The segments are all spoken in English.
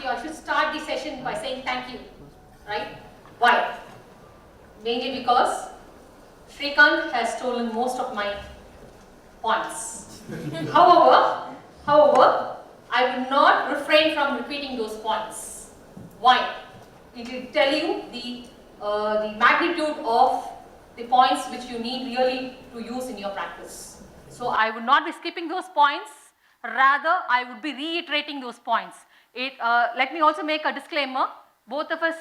you, I should start the session by saying thank you, right? Why? Mainly because Shrikant has stolen most of my points. However, I will not refrain from repeating those points. Why? It will tell you the magnitude of the points which you need really to use in your practice. So I would not be skipping those points, rather I would be reiterating those points. Let me also make a disclaimer, both of us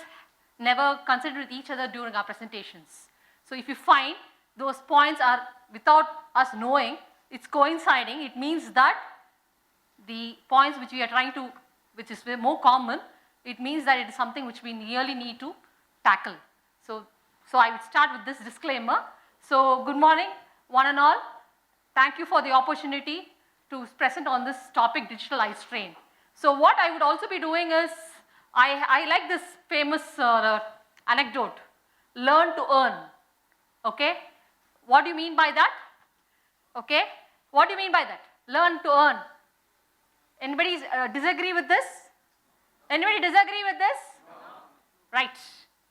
never considered with each other during our presentations. So if you find those points are without us knowing, it's coinciding, it means that the points which we are trying to, which is more common, it means that it is something which we really need to tackle. So I would start with this disclaimer. So good morning, one and all. Thank you for the opportunity to present on this topic, digital eye strain. So what I would also be doing is, I like this famous anecdote, learn to earn, okay? What do you mean by that? Okay, what do you mean by that? Learn to earn. Anybody disagree with this? Anybody disagree with this? No. Right,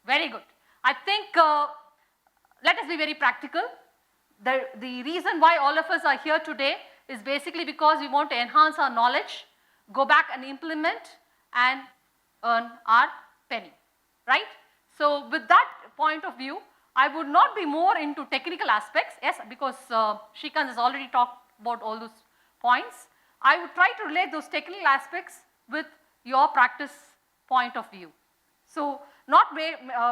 very good. I think, let us be very practical. The reason why all of us are here today is basically because we want to enhance our knowledge, go back and implement and earn our penny, right? So with that point of view, I would not be more into technical aspects, yes, because Shrikant has already talked about all those points. I would try to relate those technical aspects with your practice point of view. So not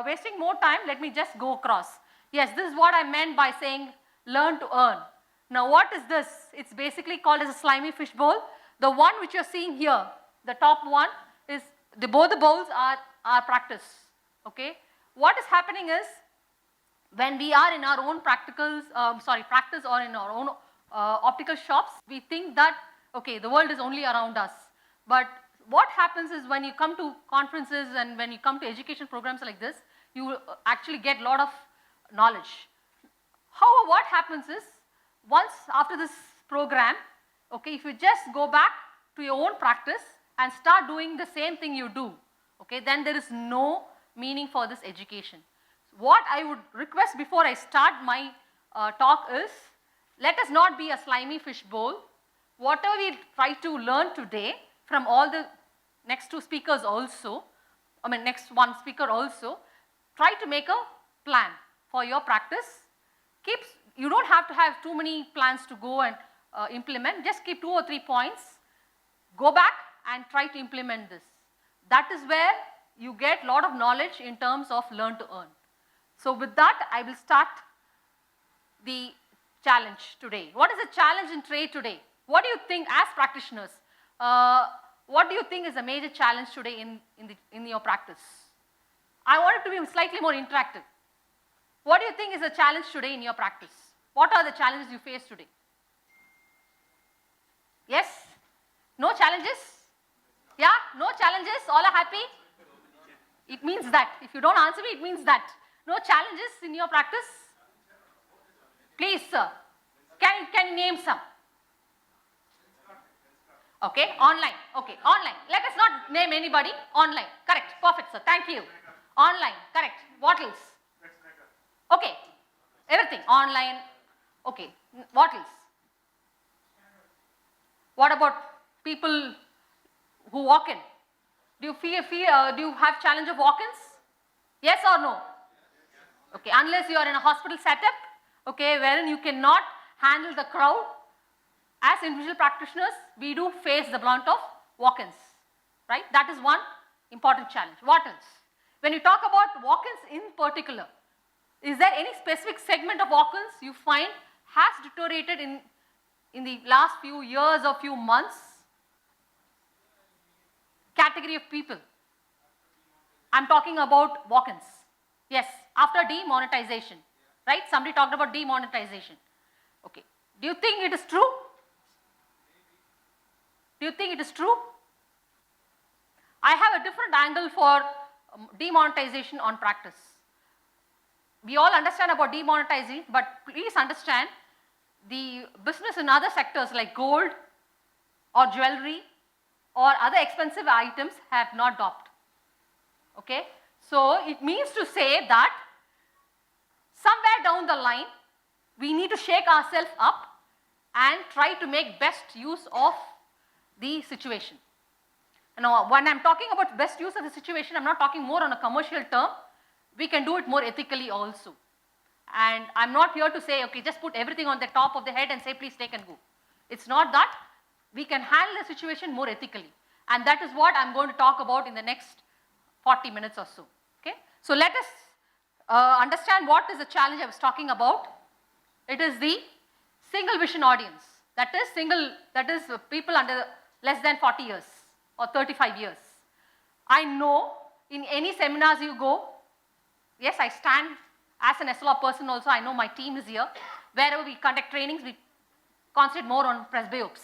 wasting more time, let me just go across. Yes, this is what I meant by saying learn to earn. Now what is this? It's basically called as a slimy fish bowl. The one which you're seeing here, the top one, is both the bowls are practice, okay? What is happening is, when we are in our own practice or in our own optical shops, we think that, okay, the world is only around us. But what happens is when you come to conferences and when you come to education programs like this, you will actually get a lot of knowledge. However, what happens is, once after this program, okay, if you just go back to your own practice and start doing the same thing you do, okay, then there is no meaning for this education. What I would request before I start my talk is, let us not be a slimy fish bowl. Whatever we try to learn today from all the next two speakers also, next one speaker also, try to make a plan for your practice. You don't have to have too many plans to go and implement, just keep 2 or 3 points, go back and try to implement this. That is where you get a lot of knowledge in terms of learn to earn. So with that, I will start the challenge today. What is the challenge in trade today? What do you think as practitioners? What do you think is a major challenge today in your practice? I want it to be slightly more interactive. What do you think is a challenge today in your practice? What are the challenges you face today? Yes? No challenges? Yeah? No challenges? All are happy? It means that. If you don't answer me, it means that. No challenges in your practice? Please, sir. Can you name some? Okay, online. Okay, online. Let us not name anybody. Online. Correct. Perfect, sir. Thank you. Online. Correct. What else? Okay. Everything. Online. Okay. What else? What about people who walk in? Do you have challenge of walk-ins? Yes or no? Okay, unless you are in a hospital setup, okay, wherein you cannot handle the crowd, as individual practitioners, we do face the brunt of walk-ins, right? That is one important challenge. What else? When you talk about walk-ins in particular, is there any specific segment of walk-ins you find has deteriorated in the last few years or few months? Category of people. I'm talking about walk-ins. Yes, after demonetization, right? Somebody talked about demonetization. Okay. Do you think it is true? Do you think it is true? I have a different angle for demonetization on practice. We all understand about demonetizing, but please understand the business in other sectors like gold or jewelry or other expensive items have not dropped. Okay? So it means to say that somewhere down the line, we need to shake ourselves up and try to make best use of the situation. Now, when I'm talking about best use of the situation, I'm not talking more on a commercial term. We can do it more ethically also. And I'm not here to say, okay, just put everything on the top of the head and say, please take and go. It's not that. We can handle the situation more ethically. And that is what I'm going to talk about in the next 40 minutes or so. Okay? So let us understand what is the challenge I was talking about. It is the single vision audience. That is people under less than 40 years or 35 years. I know in any seminars you go, yes, I stand as an SLR person also, I know my team is here. Wherever we conduct trainings, we concentrate more on presbyops.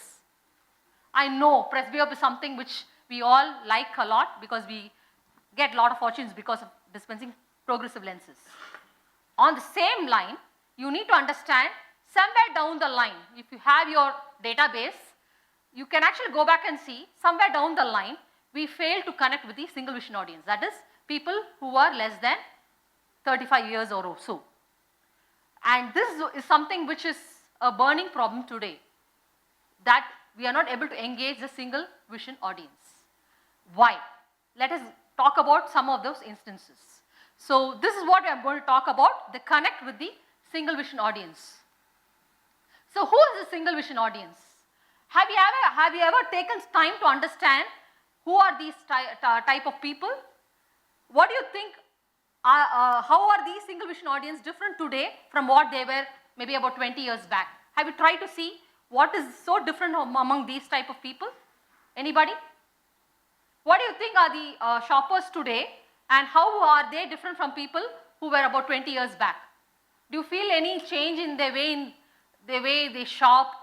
I know presbyop is something which we all like a lot because we get a lot of fortunes because of dispensing progressive lenses. On the same line, you need to understand somewhere down the line, if you have your database, you can actually go back and see somewhere down the line, we failed to connect with the single vision audience. That is people who are less than 35 years or so. And this is something which is a burning problem today, that we are not able to engage the single vision audience. Why? Let us talk about some of those instances. So this is what I am going to talk about, the connect with the single vision audience. So who is the single vision audience? Have you ever taken time to understand who are these type of people? What do you think, how are these single vision audience different today from what they were maybe about 20 years back? Have you tried to see what is so different among these type of people? Anybody? What do you think are the shoppers today, and how are they different from people who were about 20 years back? Do you feel any change in the way they shop?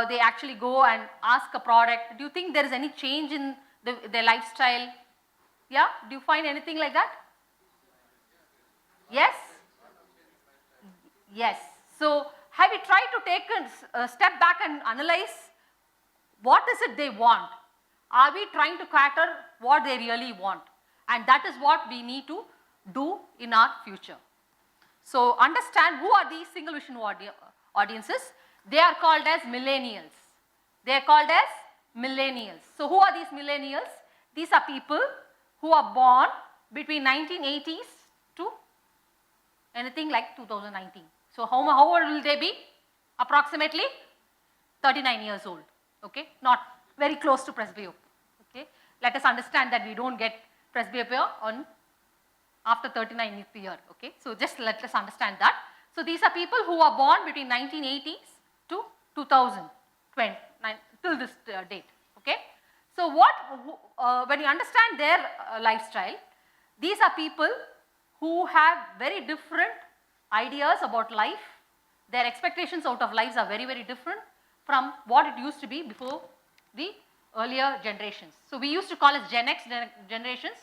They actually go and ask a product. Do you think there is any change in their lifestyle? Yeah? Do you find anything like that? Yes? Yes. So have you tried to take a step back and analyze what is it they want? Are we trying to cater what they really want? And that is what we need to do in our future. So understand who are these single vision audiences. They are called as millennials. They are called as millennials. So who are these millennials? These are people who are born between 1980s to anything like 2019. So how old will they be? Approximately 39 years old. Okay, not very close to presbyopia. Okay, let us understand that we don't get presbyopia on after 39th year. Okay, so just let us understand that. So these are people who are born between 1980s to 2020 till this date. Okay, so when you understand their lifestyle, these are people who have very different ideas about life. Their expectations out of lives are very, very different from what it used to be before the earlier generations. So we used to call it Gen X generations.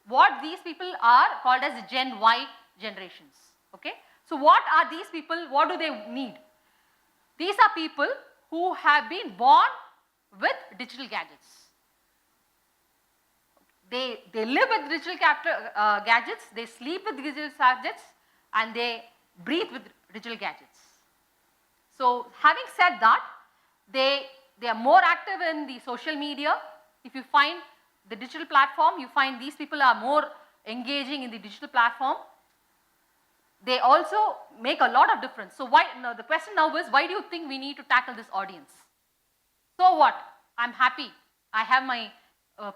What these people are called as Gen Y generations. Okay. So what are these people? What do they need? These are people who have been born with digital gadgets. They live with digital gadgets, they sleep with digital gadgets, and they breathe with digital gadgets. So having said that, they are more active in the social media. If you find the digital platform, you find these people are more engaging in the digital platform. They also make a lot of difference. So now the question now is, why do you think we need to tackle this audience? So what? I'm happy. I have my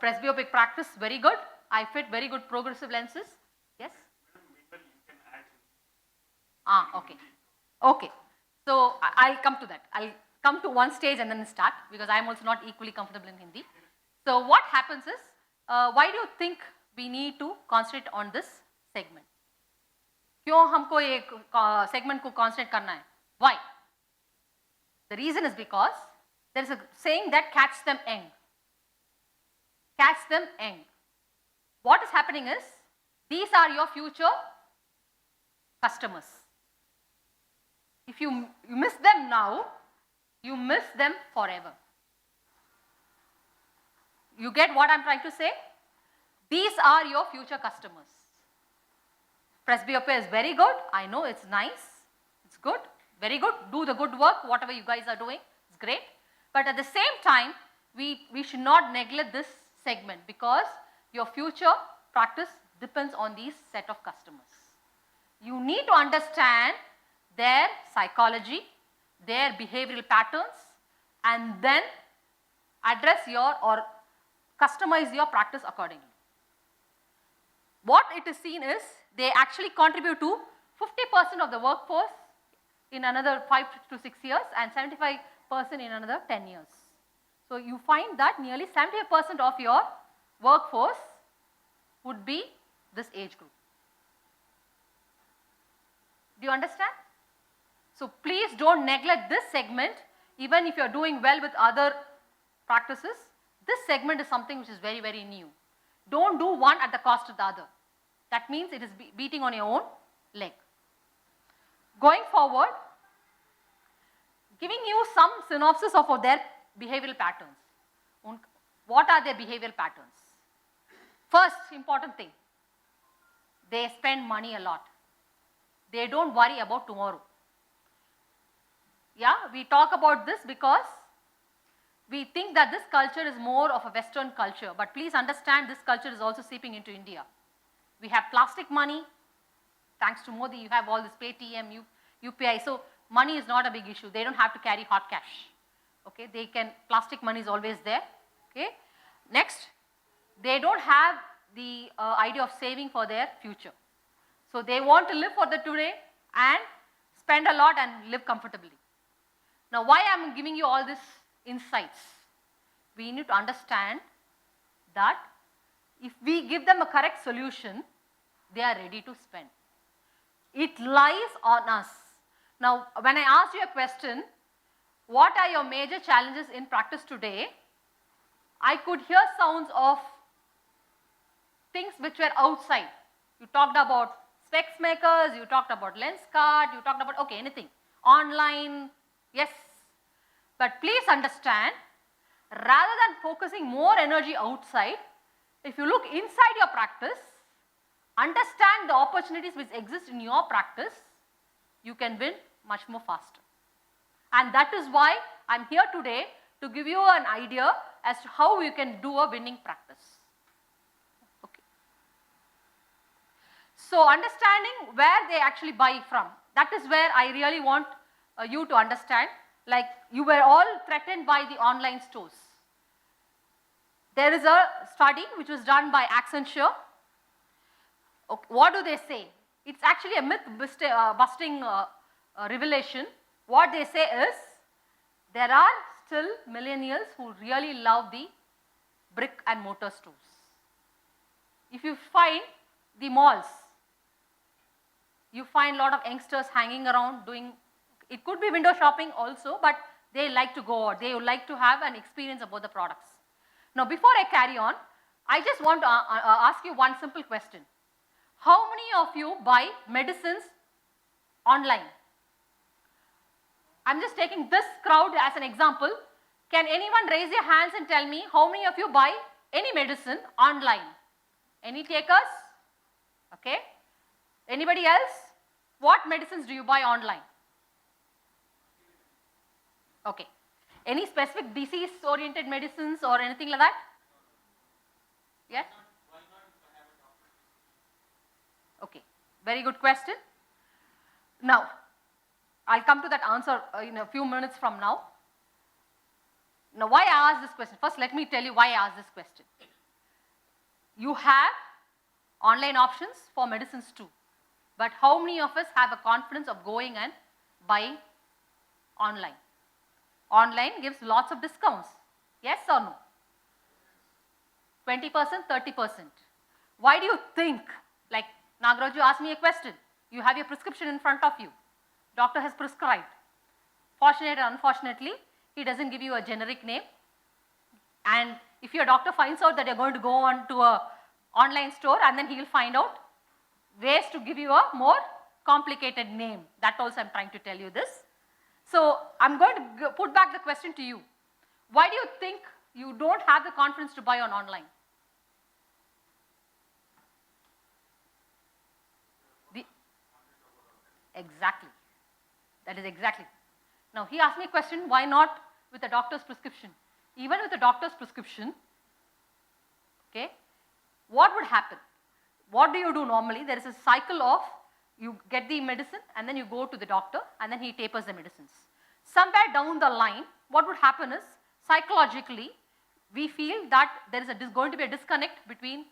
presbyopic practice very good. I fit very good progressive lenses. Yes? Okay. Okay. So I'll come to that. I'll come to one stage and then start, because I'm also not equally comfortable in Hindi. So what happens is, why do you think we need to concentrate on this segment? क्यों हमको ये segment को concentrate करना है? Why? The reason is because there is a saying that catch them young. Catch them young. What is happening is, these are your future customers. If you miss them now, you miss them forever. You get what I'm trying to say? These are your future customers. Presbyopia is very good. I know it's nice. It's good. Very good. Do the good work, whatever you guys are doing. It's great. But at the same time, we should not neglect this segment because your future practice depends on these set of customers. You need to understand their psychology, their behavioral patterns, and then address your or customize your practice accordingly. What it is seen is they actually contribute to 50% of the workforce in another 5 to 6 years and 75% in another 10 years. So you find that nearly 70% of your workforce would be this age group. Do you understand? So please don't neglect this segment. Even if you are doing well with other practices, this segment is something which is very, very new. Don't do one at the cost of the other. That means it is beating on your own leg. Going forward, giving you some synopsis of their behavioral patterns. What are their behavioral patterns? First important thing, they spend money a lot. They don't worry about tomorrow. Yeah, we talk about this because we think that this culture is more of a Western culture, but please understand this culture is also seeping into India. We have plastic money. Thanks to Modi, you have all this Paytm, UPI. So money is not a big issue. They don't have to carry hot cash. Okay, they can, plastic money is always there. Okay. Next, they don't have the idea of saving for their future. So they want to live for the today and spend a lot and live comfortably. Now why I am giving you all these insights? We need to understand that if we give them a correct solution, they are ready to spend. It lies on us. Now when I asked you a question, what are your major challenges in practice today? I could hear sounds of things which were outside. You talked about specs makers, you talked about Lenskart, you talked about, okay, anything. Online, yes. But please understand, rather than focusing more energy outside, if you look inside your practice, understand the opportunities which exist in your practice, you can win much more faster. And that is why I am here today to give you an idea as to how you can do a winning practice. Okay. So understanding where they actually buy from, that is where I really want you to understand. Like you were all threatened by the online stores. There is a study which was done by Accenture. Okay, what do they say? It's actually a myth busting revelation. What they say is, there are still millennials who really love the brick and mortar stores. If you find the malls, you find a lot of youngsters hanging around doing, it could be window shopping also, but they like to go out. They would like to have an experience about the products. Now before I carry on, I just want to ask you one simple question. How many of you buy medicines online? I'm just taking this crowd as an example. Can anyone raise your hands and tell me how many of you buy any medicine online? Any takers? Okay. Anybody else? What medicines do you buy online? Okay. Any specific disease oriented medicines or anything like that? Yes? Okay. Very good question. Now, I'll come to that answer in a few minutes from now. Now, why I asked this question? First, let me tell you why I asked this question. You have online options for medicines too. But how many of us have a confidence of going and buying online? Online gives lots of discounts. Yes or no? 20%, 30%. Why do you think? Like Nagaraju asked me a question. You have your prescription in front of you. Doctor has prescribed. Fortunately or unfortunately, he doesn't give you a generic name. And if your doctor finds out that you're going to go on to an online store, and then he will find out ways to give you a more complicated name. That also I'm trying to tell you this. So I'm going to put back the question to you. Why do you think you don't have the confidence to buy on online. Exactly. That is exactly. Now he asked me a question, why not with a doctor's prescription? Even with a doctor's prescription, okay, what would happen? What do you do normally? There is a cycle of you get the medicine and then you go to the doctor and then he tapers the medicines. Somewhere down the line, what would happen is psychologically, we feel that there is going to be a disconnect between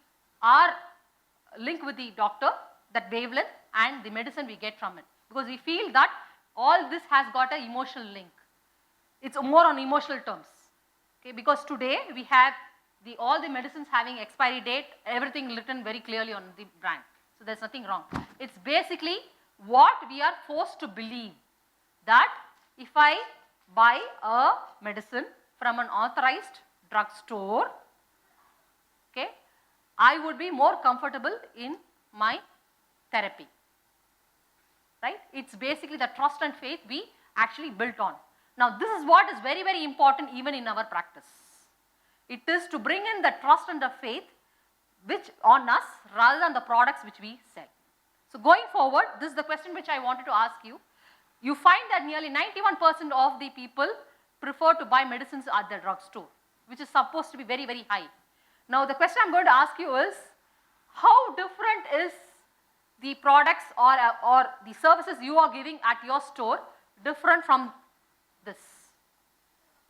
our link with the doctor, that wavelength, and the medicine we get from it. Because we feel that all this has got an emotional link. It's more on emotional terms. Okay, because today we have all the medicines having expiry date, everything written very clearly on the brand. So there's nothing wrong. It's basically what we are forced to believe, that if I buy a medicine from an authorized drugstore, okay, I would be more comfortable in my therapy. Right? It's basically the trust and faith we actually built on. Now this is what is very, very important even in our practice. It is to bring in the trust and the faith which on us rather than the products which we sell. So going forward, this is the question which I wanted to ask you. You find that nearly 91% of the people prefer to buy medicines at the drugstore, which is supposed to be very, very high. Now the question I'm going to ask you is, how different is the products or the services you are giving at your store different from this?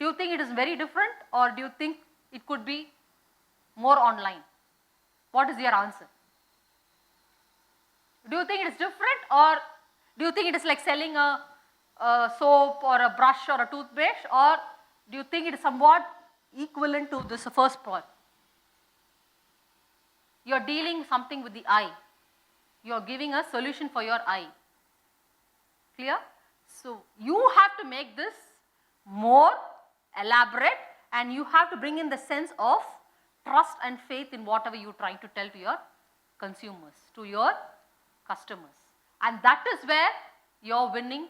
Do you think it is very different, or do you think it could be more online? What is your answer? Do you think it is different, or do you think it is like selling a soap or a brush or a toothbrush, or do you think it is somewhat equivalent to this first part? You are dealing something with the eye. You are giving a solution for your eye. Clear? So you have to make this more elaborate, and you have to bring in the sense of trust and faith in whatever you are trying to tell to your consumers, to your customers. And that is where your winning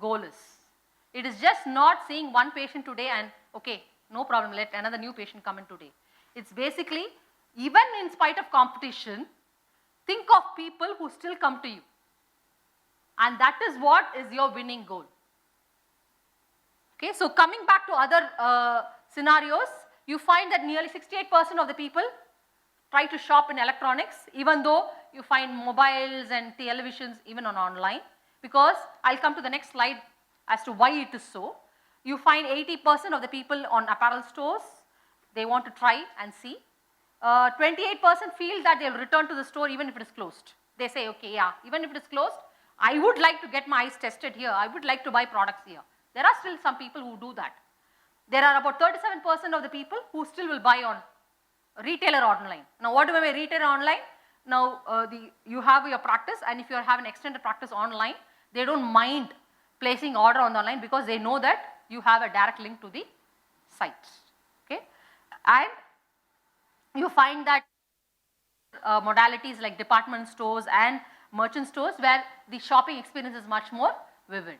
goal is. It is just not seeing one patient today and okay, no problem, let another new patient come in today. It's basically, even in spite of competition, think of people who still come to you. And that is what is your winning goal. Okay, so coming back to other scenarios, you find that nearly 68% of the people try to shop in electronics, even though you find mobiles and televisions even on online. Because I'll come to the next slide as to why it is so. You find 80% of the people on apparel stores, they want to try and see. 28% feel that they'll return to the store even if it is closed. They say, okay, yeah, even if it is closed, I would like to get my eyes tested here. I would like to buy products here. There are still some people who do that. There are about 37% of the people who still will buy on retailer online. Now, what do I mean retailer online? Now, you have your practice, and if you have an extended practice online, they don't mind placing order on the online because they know that you have a direct link to the site. Okay, and you find that modalities like department stores and merchant stores where the shopping experience is much more vivid.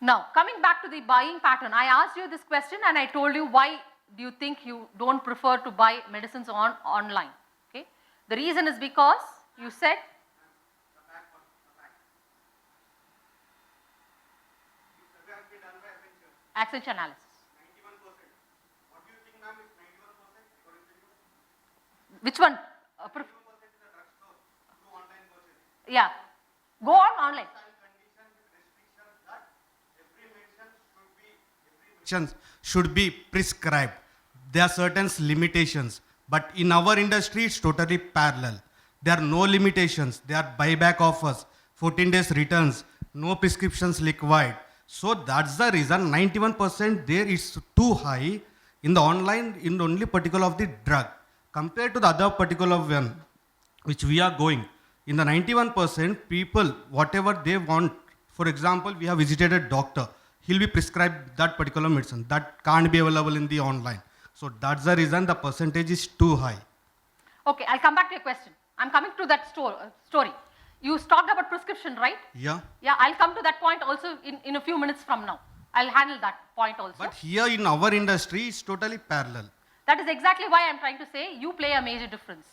Now, coming back to the buying pattern, I asked you this question and I told you why do you think you don't prefer to buy medicines online. Okay, the reason is because you said Accenture analysis. 91%. What do you think, ma'am, is 91% according to you? Which one? 91% in the drugstore through online purchasing. Yeah, go on online. Should be prescribed. There are certain limitations, but in our industry it's totally parallel. There are no limitations. There are buyback offers, 14 days returns, no prescriptions required. So that's the reason 91% there is too high in the online in only particular of the drug compared to the other particular one which we are going. In the 91% people whatever they want, for example, we have visited a doctor, he'll be prescribed that particular medicine that can't be available in the online. So that's the reason the percentage is too high. Okay, I'll come back to your question. I'm coming to that story. You talked about prescription, right? Yeah. Yeah, I'll come to that point also in a few minutes from now. I'll handle that point also. But here in our industry, it's totally parallel. That is exactly why I'm trying to say you play a major difference.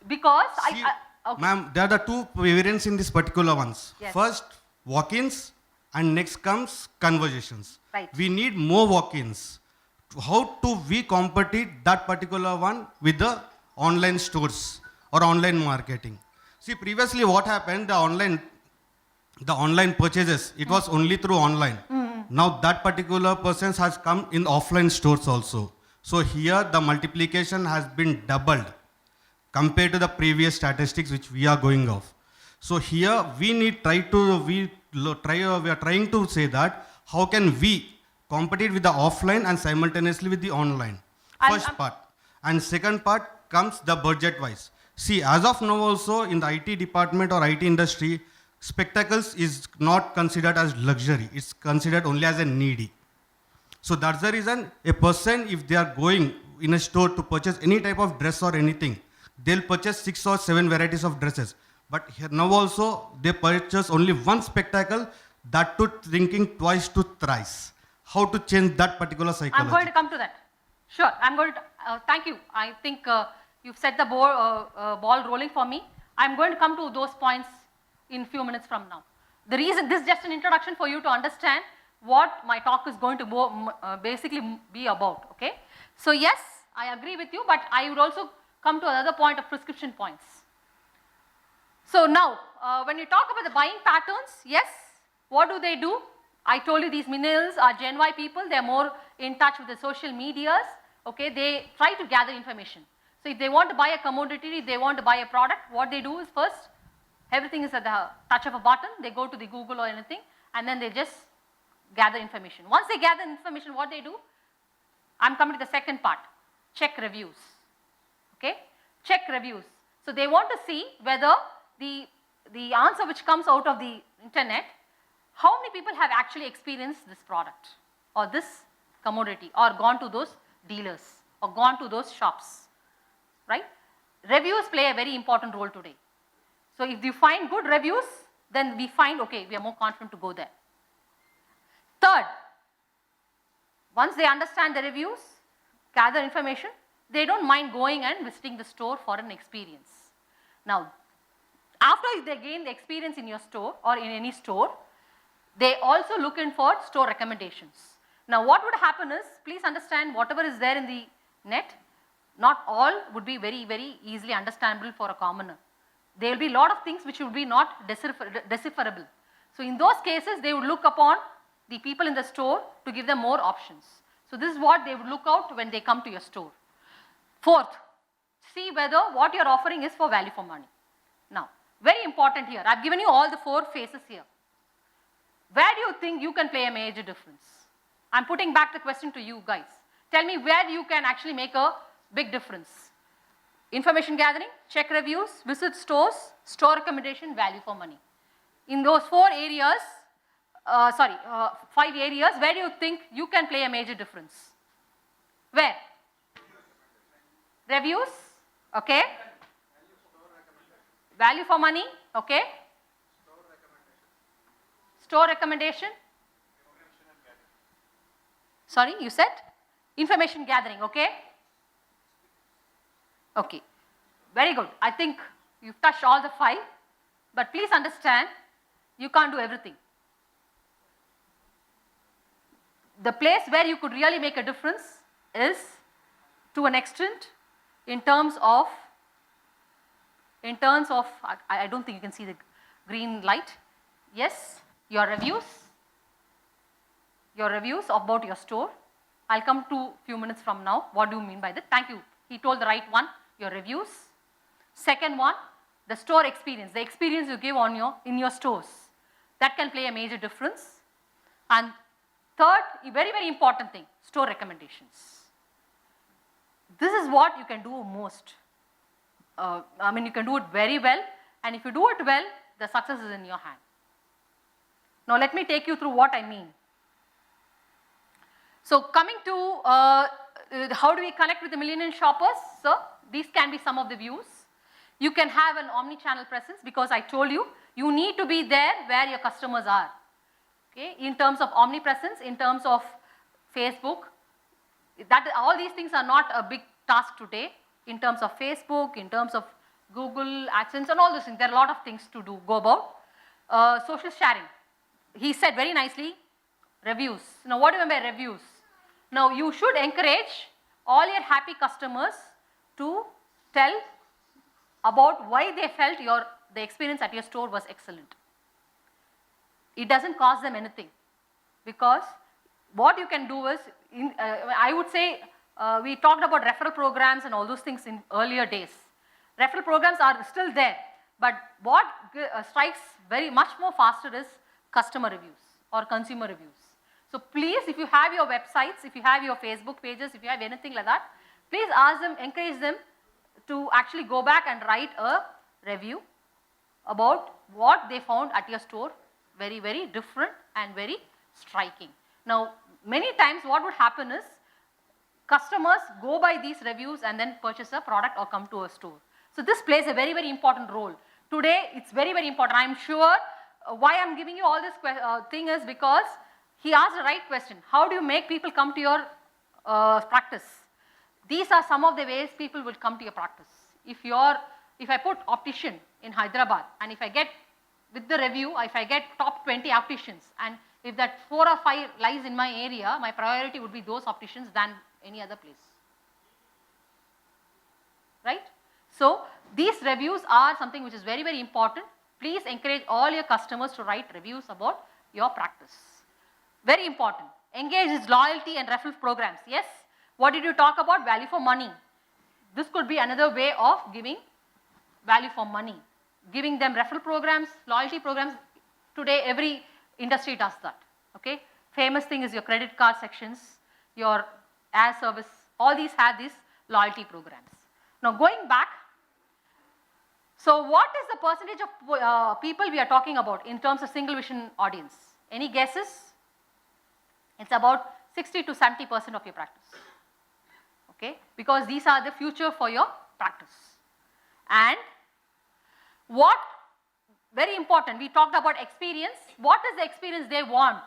Because See, okay. ma'am, there are the two variants in this particular ones. Yes. First, walk-ins, and next comes conversations. Right. We need more walk-ins. How do we compete that particular one with the online stores or online marketing? See, previously what happened, the online purchases, it was only through online. Now that particular person has come in offline stores also. So here the multiplication has been doubled compared to the previous statistics which we are going off. So here we are trying to say that how can we compete with the offline and simultaneously with the online. First part. And second part comes the budget wise. See, as of now also in the IT department or IT industry, spectacles is not considered as luxury. It's considered only as a needy. So that's the reason a person, if they are going in a store to purchase any type of dress or anything, they'll purchase 6 or 7 varieties of dresses. But here now also they purchase only one spectacle, that too thinking twice to thrice. How to change that particular psychology? I'm going to come to that. Sure, I'm going to, thank you. I think you've set the ball rolling for me. I'm going to come to those points in few minutes from now. The reason, this is just an introduction for you to understand what my talk is going to basically be about, okay? So yes, I agree with you, but I would also come to another point of prescription points. So now, when you talk about the buying patterns, yes, what do? I told you these millennials are Gen Y people, they're more in touch with the social medias, okay? They try to gather information. So if they want to buy a commodity, if they want to buy a product, what they do is first, everything is at the touch of a button, they go to the Google or anything, and then they just gather information. Once they gather information, what they do? I'm coming to the second part, check reviews, okay? Check reviews. So they want to see whether the answer which comes out of the internet, how many people have actually experienced this product or this commodity or gone to those dealers or gone to those shops, right? Reviews play a very important role today. So if you find good reviews, then we find, okay, we are more confident to go there. Third, once they understand the reviews, gather information, they don't mind going and visiting the store for an experience. Now, after they gain the experience in your store or in any store, they also look in for store recommendations. Now, what would happen is, please understand whatever is there in the net, not all would be very, very easily understandable for a commoner. There will be a lot of things which would be not decipherable. So in those cases, they would look upon the people in the store to give them more options. So this is what they would look out when they come to your store. Fourth, see whether what you're offering is for value for money. Now, very important here, I've given you all the 4 phases here. Where do you think you can play a major difference? I'm putting back the question to you guys. Tell me where you can actually make a big difference. Information gathering, check reviews, visit stores, store recommendation, value for money. In those 4 areas, 5 areas, where do you think you can play a major difference? Where? Reviews, okay. Value for money, okay. Store recommendation. Sorry, you said? Information gathering, okay. Okay, very good. I think you've touched all the 5, but please understand, you can't do everything. The place where you could really make a difference is to an extent in terms of, I don't think you can see the green light. Yes, your reviews about your store. I'll come to a few minutes from now. What do you mean by that? Thank you. He told the right one, your reviews. Second one, the store experience, the experience you give in your stores. That can play a major difference. And third, a very, very important thing, store recommendations. This is what you can do most. You can do it very well, and if you do it well, the success is in your hand. Now let me take you through what I mean. So coming to how do we connect with the millennial shoppers? So these can be some of the views. You can have an omni-channel presence because I told you, you need to be there where your customers are. okay, in terms of omnipresence, in terms of Facebook. That all these things are not a big task today in terms of Facebook, in terms of Google, AdSense and all those things. There are a lot of things to go about. Social sharing. He said very nicely, reviews. Now what do you mean by reviews? Now you should encourage all your happy customers to tell about why they felt the experience at your store was excellent. It doesn't cost them anything, because what you can do is, I would say, we talked about referral programs and all those things in earlier days. Referral programs are still there, but what strikes very much more faster is customer reviews or consumer reviews. So please, if you have your websites, if you have your Facebook pages, if you have anything like that, please ask them, encourage them to actually go back and write a review about what they found at your store, very, very different and very striking. Now, many times what would happen is, customers go by these reviews and then purchase a product or come to a store. So this plays a very, very important role. Today, it's very, very important. I'm sure why I'm giving you all this thing is because he asked the right question. How do you make people come to your practice? These are some of the ways people will come to your practice. If I put optician in Hyderabad, and if I get, with the review, if I get top 20 opticians, and if that 4 or 5 lies in my area, my priority would be those opticians than any other place. Right? So these reviews are something which is very, very important. Please encourage all your customers to write reviews about your practice. Very important. Engage is loyalty and referral programs. Yes. What did you talk about? Value for money. This could be another way of giving value for money. Giving them referral programs, loyalty programs. Today every industry does that. Okay. Famous thing is your credit card sections, your air service, all these have these loyalty programs. Now going back, so what is the percentage of people we are talking about in terms of single vision audience? Any guesses? It's about 60 to 70% of your practice. Okay, because these are the future for your practice. And what, very important, we talked about experience. What is the experience they want?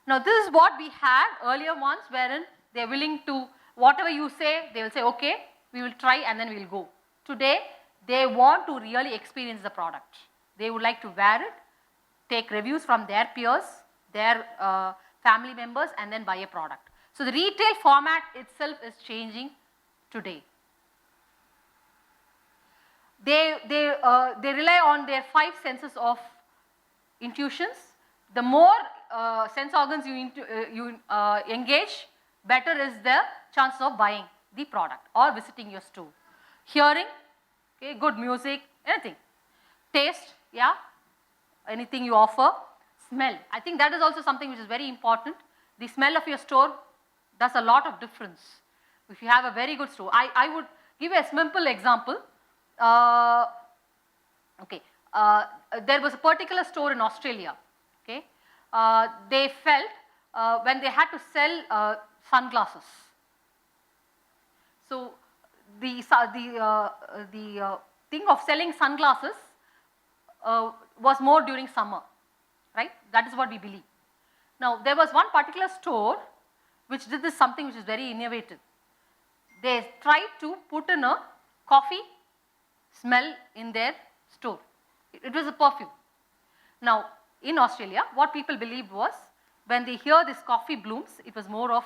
Now this is what we had earlier ones, wherein they are willing to, whatever you say, they will say, okay, we will try and then we will go. Today, they want to really experience the product. They would like to wear it, take reviews from their peers, their family members, and then buy a product. So the retail format itself is changing today. They rely on their 5 senses of intuitions. The more sense organs you engage, better is the chance of buying the product or visiting your store. Hearing, okay, good music, anything. Taste, yeah, anything you offer. Smell, I think that is also something which is very important. The smell of your store does a lot of difference. If you have a very good store, I would give you a simple example. There was a particular store in Australia. Okay, they felt when they had to sell sunglasses. So the thing of selling sunglasses was more during summer, right? That is what we believe. Now there was one particular store which did this something which is very innovative. They tried to put in a coffee smell in their store. It was a perfume. Now in Australia, what people believed was, when they hear this coffee blooms, it was more of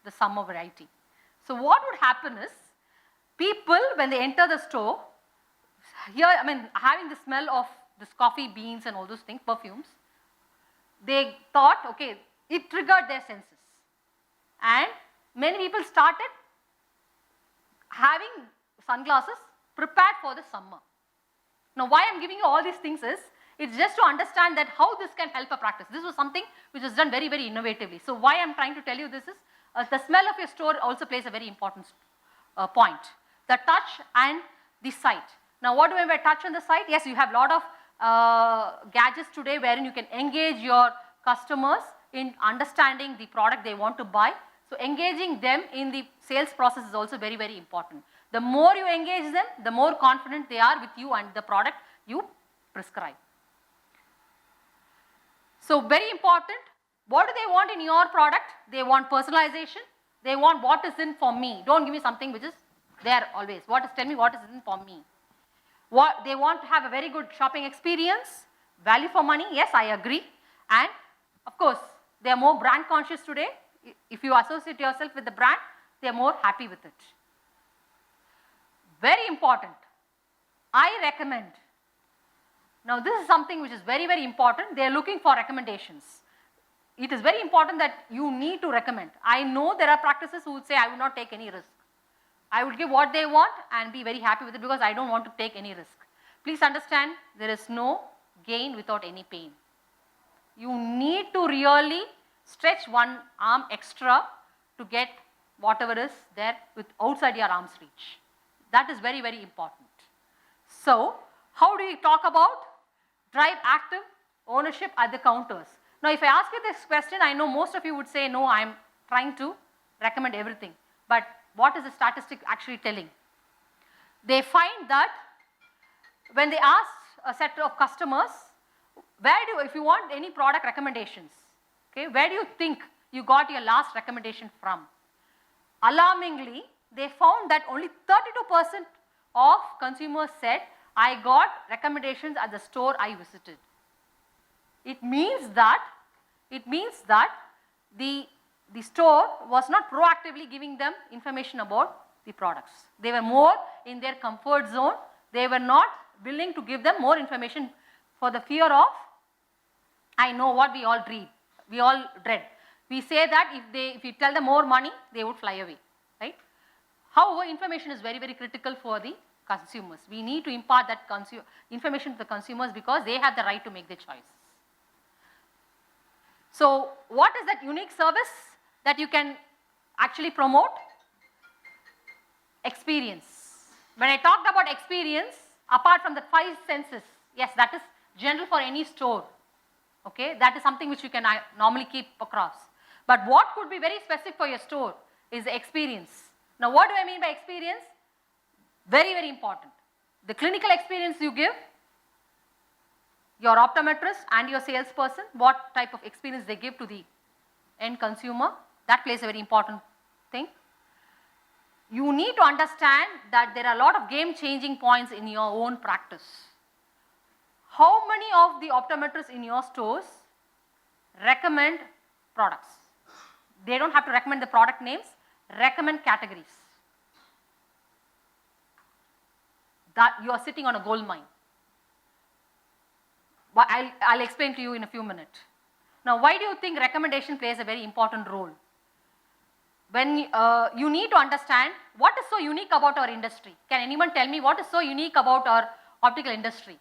the summer variety. So what would happen is, people when they enter the store, having the smell of this coffee beans and all those things, perfumes, they thought, okay, it triggered their senses. And many people started having sunglasses prepared for the summer. Now why I am giving you all these things is, it's just to understand that how this can help a practice. This was something which was done very, very innovatively. So why I am trying to tell you this is, the smell of your store also plays a very important point. The touch and the sight. Now what do I mean by touch and the sight? Yes, you have a lot of gadgets today wherein you can engage your customers in understanding the product they want to buy. So engaging them in the sales process is also very, very important. The more you engage them, the more confident they are with you and the product you prescribe. So very important, What do they want in your product? They want personalization. They want what is in for me. Don't give me something which is there always. Tell me what is in for me. What they want to have a very good shopping experience, value for money. Yes, I agree. And of course, they are more brand conscious today. If you associate yourself with the brand, they are more happy with it. Very important. I recommend. Now this is something which is very, very important. They are looking for recommendations. It is very important that you need to recommend. I know there are practices who would say, I would not take any risk. I would give what they want and be very happy with it because I don't want to take any risk. Please understand, there is no gain without any pain. You need to really stretch one arm extra to get whatever is there with outside your arm's reach. That is very, very important. So, how do we talk about drive active ownership at the counters? Now, if I ask you this question, I know most of you would say, no, I am trying to recommend everything. But what is the statistic actually telling? They find that when they ask a set of customers, if you want any product recommendations, okay, where do you think you got your last recommendation from? Alarmingly, they found that only 32% of consumers said, I got recommendations at the store I visited. It means that the store was not proactively giving them information about the products. They were more in their comfort zone. They were not willing to give them more information for the fear of, I know what we all dread. We say that if you tell them more money, they would fly away, right? However, information is very, very critical for the consumers. We need to impart that information to the consumers because they have the right to make their choices. So, what is that unique service that you can actually promote? Experience. When I talked about experience, apart from the 5 senses, yes, that is general for any store. Okay, that is something which you can normally keep across. But what could be very specific for your store is the experience. Now, what do I mean by experience? Very, very important. The clinical experience you give, your optometrist and your salesperson, what type of experience they give to the end consumer, that plays a very important thing. You need to understand that there are a lot of game-changing points in your own practice. How many of the optometrists in your stores recommend products? They don't have to recommend the product names, recommend categories. That you are sitting on a gold mine. But I'll explain to you in a few minutes. Now, why do you think recommendation plays a very important role? When you need to understand what is so unique about our industry. Can anyone tell me what is so unique about our optical industry?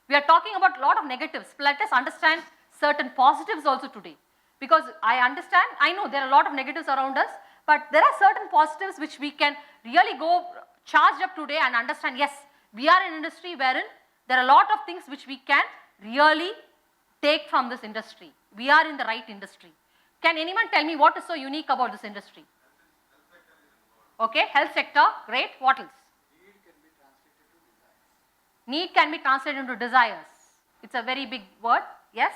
We are talking about a lot of negatives. Let us understand certain positives also today. Because I know there are a lot of negatives around us, but there are certain positives which we can really go charged up today and understand, yes, we are an industry wherein there are a lot of things which we can really take from this industry. We are in the right industry. Can anyone tell me what is so unique about this industry? Okay, health sector, great. What else? Need can be translated into desires. It's a very big word. Yes?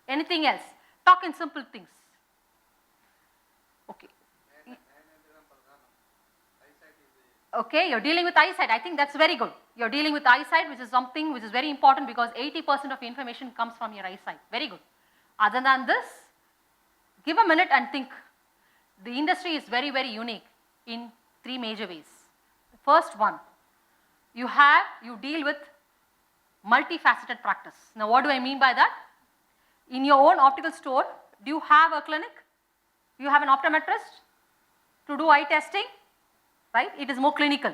Anything else? Talk in simple things. Okay. Okay, you're dealing with eyesight. I think that's very good. You're dealing with eyesight, which is something which is very important because 80% of information comes from your eyesight. Very good. Other than this, give a minute and think. The industry is very, very unique in 3 major ways. First one, you deal with multifaceted practice. Now, what do I mean by that? In your own optical store, do you have a clinic? Do you have an optometrist to do eye testing? Right? It is more clinical.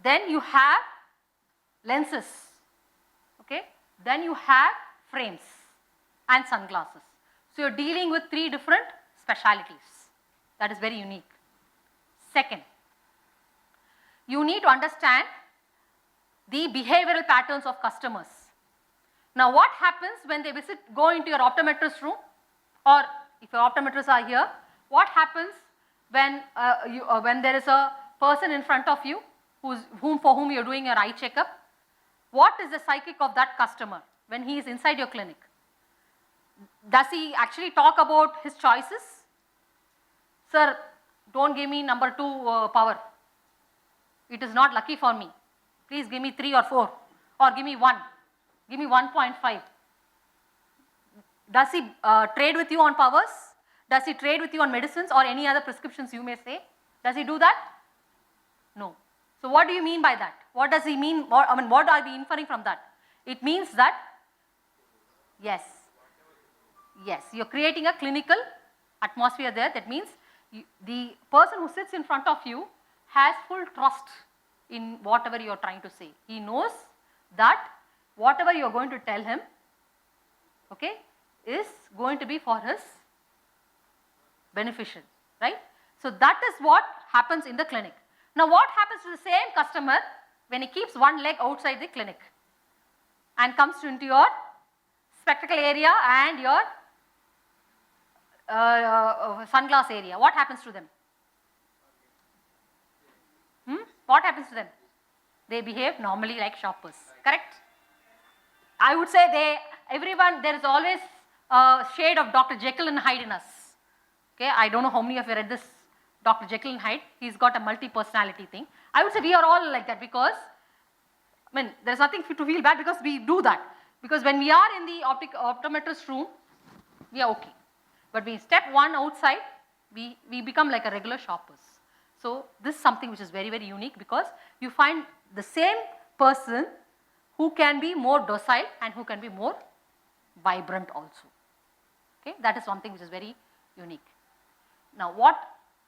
Then you have lenses. Okay? Then you have frames and sunglasses. So, you are dealing with 3 different specialities. That is very unique. Second, you need to understand the behavioral patterns of customers. Now, what happens when they go into your optometrist room, or if your optometrists are here, what happens when there is a person in front of you for whom you are doing your eye checkup? What is the psychic of that customer when he is inside your clinic? Does he actually talk about his choices? Sir, don't give me number 2 power. It is not lucky for me. Please give me 3 or 4 or give me 1. Give me 1.5. Does he trade with you on powers? Does he trade with you on medicines or any other prescriptions you may say? Does he do that? No. So what do you mean by that? What does he mean? What are we inferring from that? It means that, yes, you're creating a clinical atmosphere there. That means the person who sits in front of you has full trust in whatever you're trying to say. He knows that whatever you're going to tell him, okay, is going to be for his beneficial, right? So that is what happens in the clinic. Now what happens to the same customer when he keeps one leg outside the clinic and comes into your spectacle area and your sunglass area? What happens to them? What happens to them? They behave normally like shoppers, correct? I would say everyone, there is always a shade of Dr. Jekyll and Hyde in us. Okay, I don't know how many of you read this Dr. Jekyll and Hyde. He's got a multi-personality thing. I would say we are all like that because, there's nothing to feel bad because we do that. Because when we are in the optometrist room, we are okay. But we step one outside, we become like a regular shoppers. So this is something which is very, very unique because you find the same person who can be more docile and who can be more vibrant also. Okay, that is something which is very unique. Now what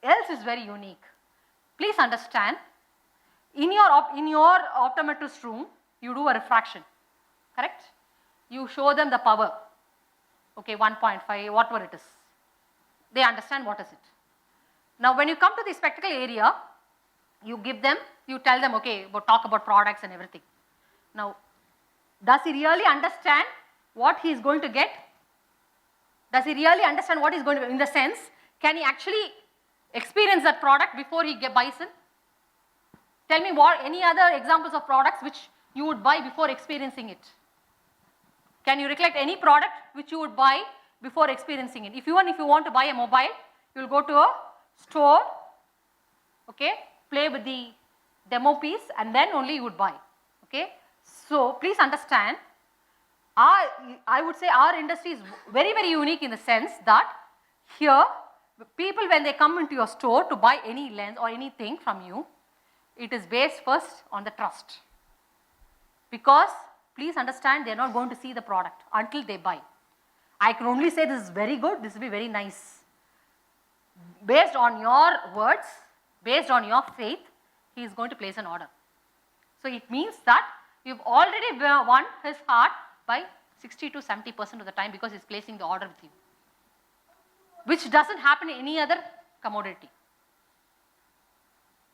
else is very unique? Please understand, in your optometrist room, you do a refraction, correct? You show them the power, okay, 1.5, whatever it is. They understand what is it. Now when you come to the spectacle area, you tell them, okay, talk about products and everything. Now, does he really understand what he is going to get? Does he really understand what he is going to get? In the sense, can he actually experience that product before he buys it? Tell me any other examples of products which you would buy before experiencing it. Can you recollect any product which you would buy before experiencing it? If you want to buy a mobile, you will go to a store, okay, play with the demo piece and then only you would buy, okay. So please understand, I would say our industry is very, very unique in the sense that here people when they come into your store to buy any lens or anything from you, it is based first on the trust. Because please understand, they are not going to see the product until they buy. I can only say this is very good, this will be very nice. Based on your words, based on your faith, he is going to place an order. So it means that you've already won his heart by 60 to 70% of the time because he's placing the order with you, which doesn't happen in any other commodity.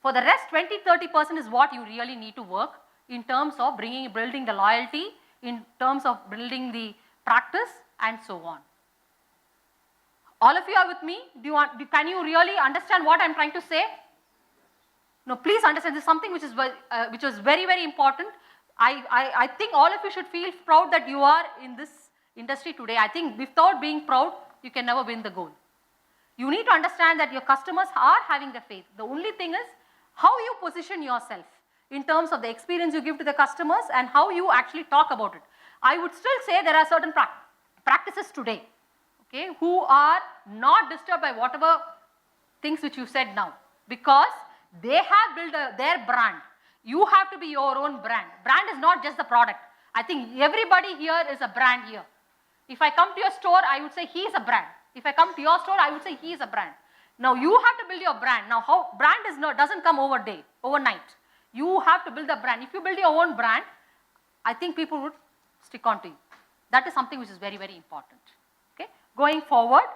For the rest, 20-30% is what you really need to work in terms of building the loyalty, in terms of building the practice and so on. All of you are with me? Can you really understand what I'm trying to say? No, please understand, this is something which was very, very important. I think all of you should feel proud that you are in this industry today. I think without being proud, you can never win the goal. You need to understand that your customers are having the faith. The only thing is how you position yourself in terms of the experience you give to the customers and how you actually talk about it. I would still say there are certain practices today, okay, who are not disturbed by whatever things which you said now, because they have built their brand. You have to be your own brand. Brand is not just the product. I think everybody here is a brand here. If I come to your store, I would say he is a brand. If I come to your store, I would say he is a brand. Now you have to build your brand. Now how brand doesn't come overnight. You have to build a brand. If you build your own brand, I think people would stick on to you. That is something which is very, very important. Okay, going forward.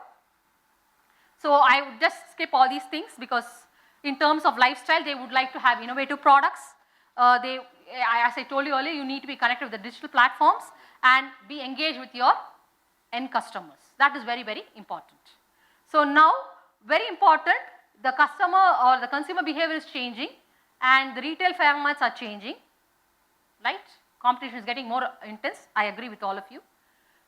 So I would just skip all these things because in terms of lifestyle, they would like to have innovative products. As I told you earlier, you need to be connected with the digital platforms and be engaged with your end customers. That is very, very important. So now, very important, the customer or the consumer behavior is changing and the retail formats are changing, right? Competition is getting more intense. I agree with all of you.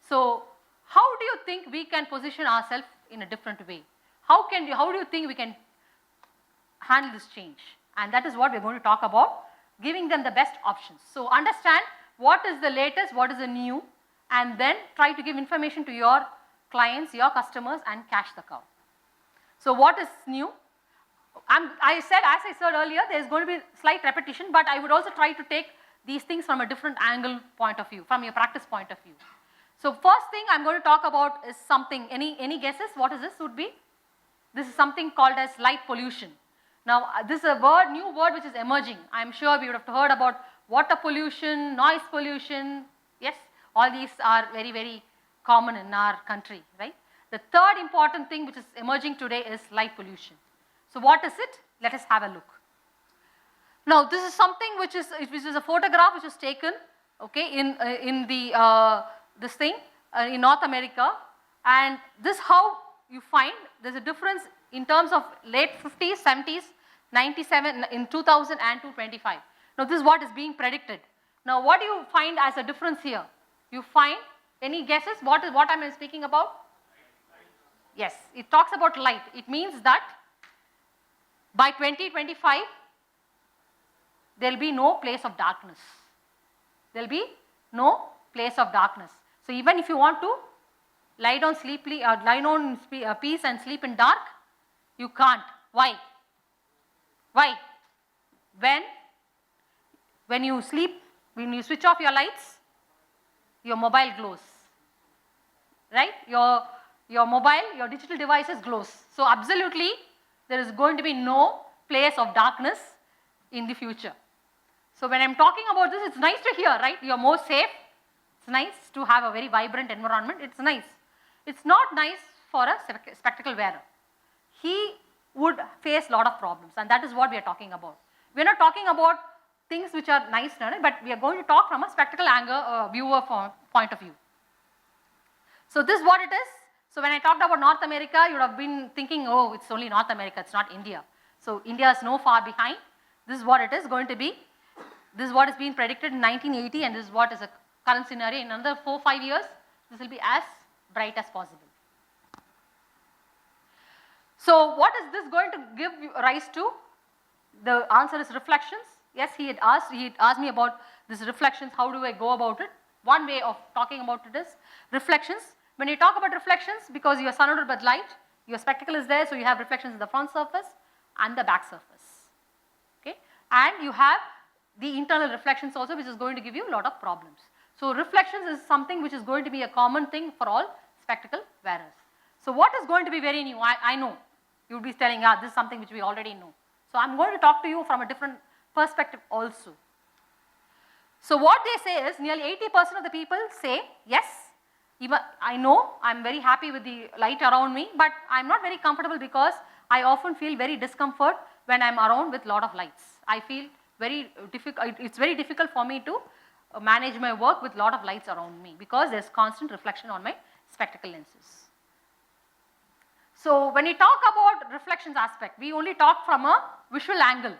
So How do you think we can position ourselves in a different way? How do you think we can handle this change? And that is what we are going to talk about, giving them the best options. So understand what is the latest, what is the new, and then try to give information to your clients, your customers, and cash the cow. So what is new? As I said earlier, there is going to be slight repetition, but I would also try to take these things from a different angle point of view, from your practice point of view. So first thing I'm going to talk about is something, any guesses what is this would be? This is something called as light pollution. Now this is a new word which is emerging. I'm sure we would have heard about water pollution, noise pollution. Yes, all these are very, very common in our country, right? The third important thing which is emerging today is light pollution. So what is it? Let us have a look. Now this is something which is a photograph which was taken, okay, in North America, and this how you find there's a difference in terms of late 50s, 70s, 97 in 2000 and 225. Now this is what is being predicted. Now what do you find as a difference here? You find any guesses? What I'm speaking about? Yes, it talks about light. It means that by 2025 there will be no place of darkness. There will be no place of darkness. So even if you want to lie down in peace and sleep in dark, you can't. Why? Why? When you sleep, when you switch off your lights, your mobile glows, right? Your mobile, your digital devices glows. So absolutely, there is going to be no place of darkness in the future. So when I'm talking about this, it's nice to hear, right? You're more safe. It's nice to have a very vibrant environment. It's nice. It's not nice for a spectacle wearer. He would face a lot of problems, and that is what we are talking about. We are not talking about things which are nice, but we are going to talk from a spectacle viewer point of view. So this is what it is. So when I talked about North America, you would have been thinking, oh, it's only North America, it's not India. So India is no far behind. This is what it is going to be. This is what is being predicted in 1980, and this is what is a current scenario. In another 4-5 years, this will be as bright as possible. So what is this going to give rise to? The answer is reflections. Yes, he had asked me about these reflections. How do I go about it? One way of talking about it is reflections. When you talk about reflections, because you are surrounded by light, your spectacle is there, so you have reflections in the front surface and the back surface. Okay, and you have the internal reflections also, which is going to give you a lot of problems. So reflections is something which is going to be a common thing for all spectacle wearers. So what is going to be very new? I know you would be telling, this is something which we already know. So I'm going to talk to you from a different perspective also. So what they say is, nearly 80% of the people say, yes, even I know, I'm very happy with the light around me, but I'm not very comfortable because I often feel very discomfort when I'm around with a lot of lights. I feel very difficult, it's very difficult for me to manage my work with a lot of lights around me because there's constant reflection on my spectacle lenses. So when we talk about reflections aspect, we only talk from a visual angle,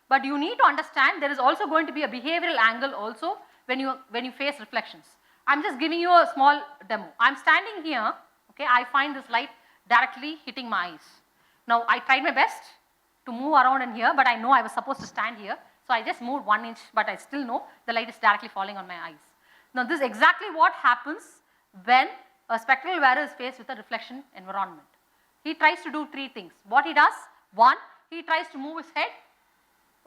but you need to understand there is also going to be a behavioral angle also when you face reflections. I'm just giving you a small demo. I'm standing here, okay, I find this light directly hitting my eyes. Now I tried my best to move around in here, but I know I was supposed to stand here, so I just moved 1 inch, but I still know the light is directly falling on my eyes. Now this is exactly what happens when a spectacle wearer is faced with a reflection environment. He tries to do 3 things. What he does, 1, he tries to move his head,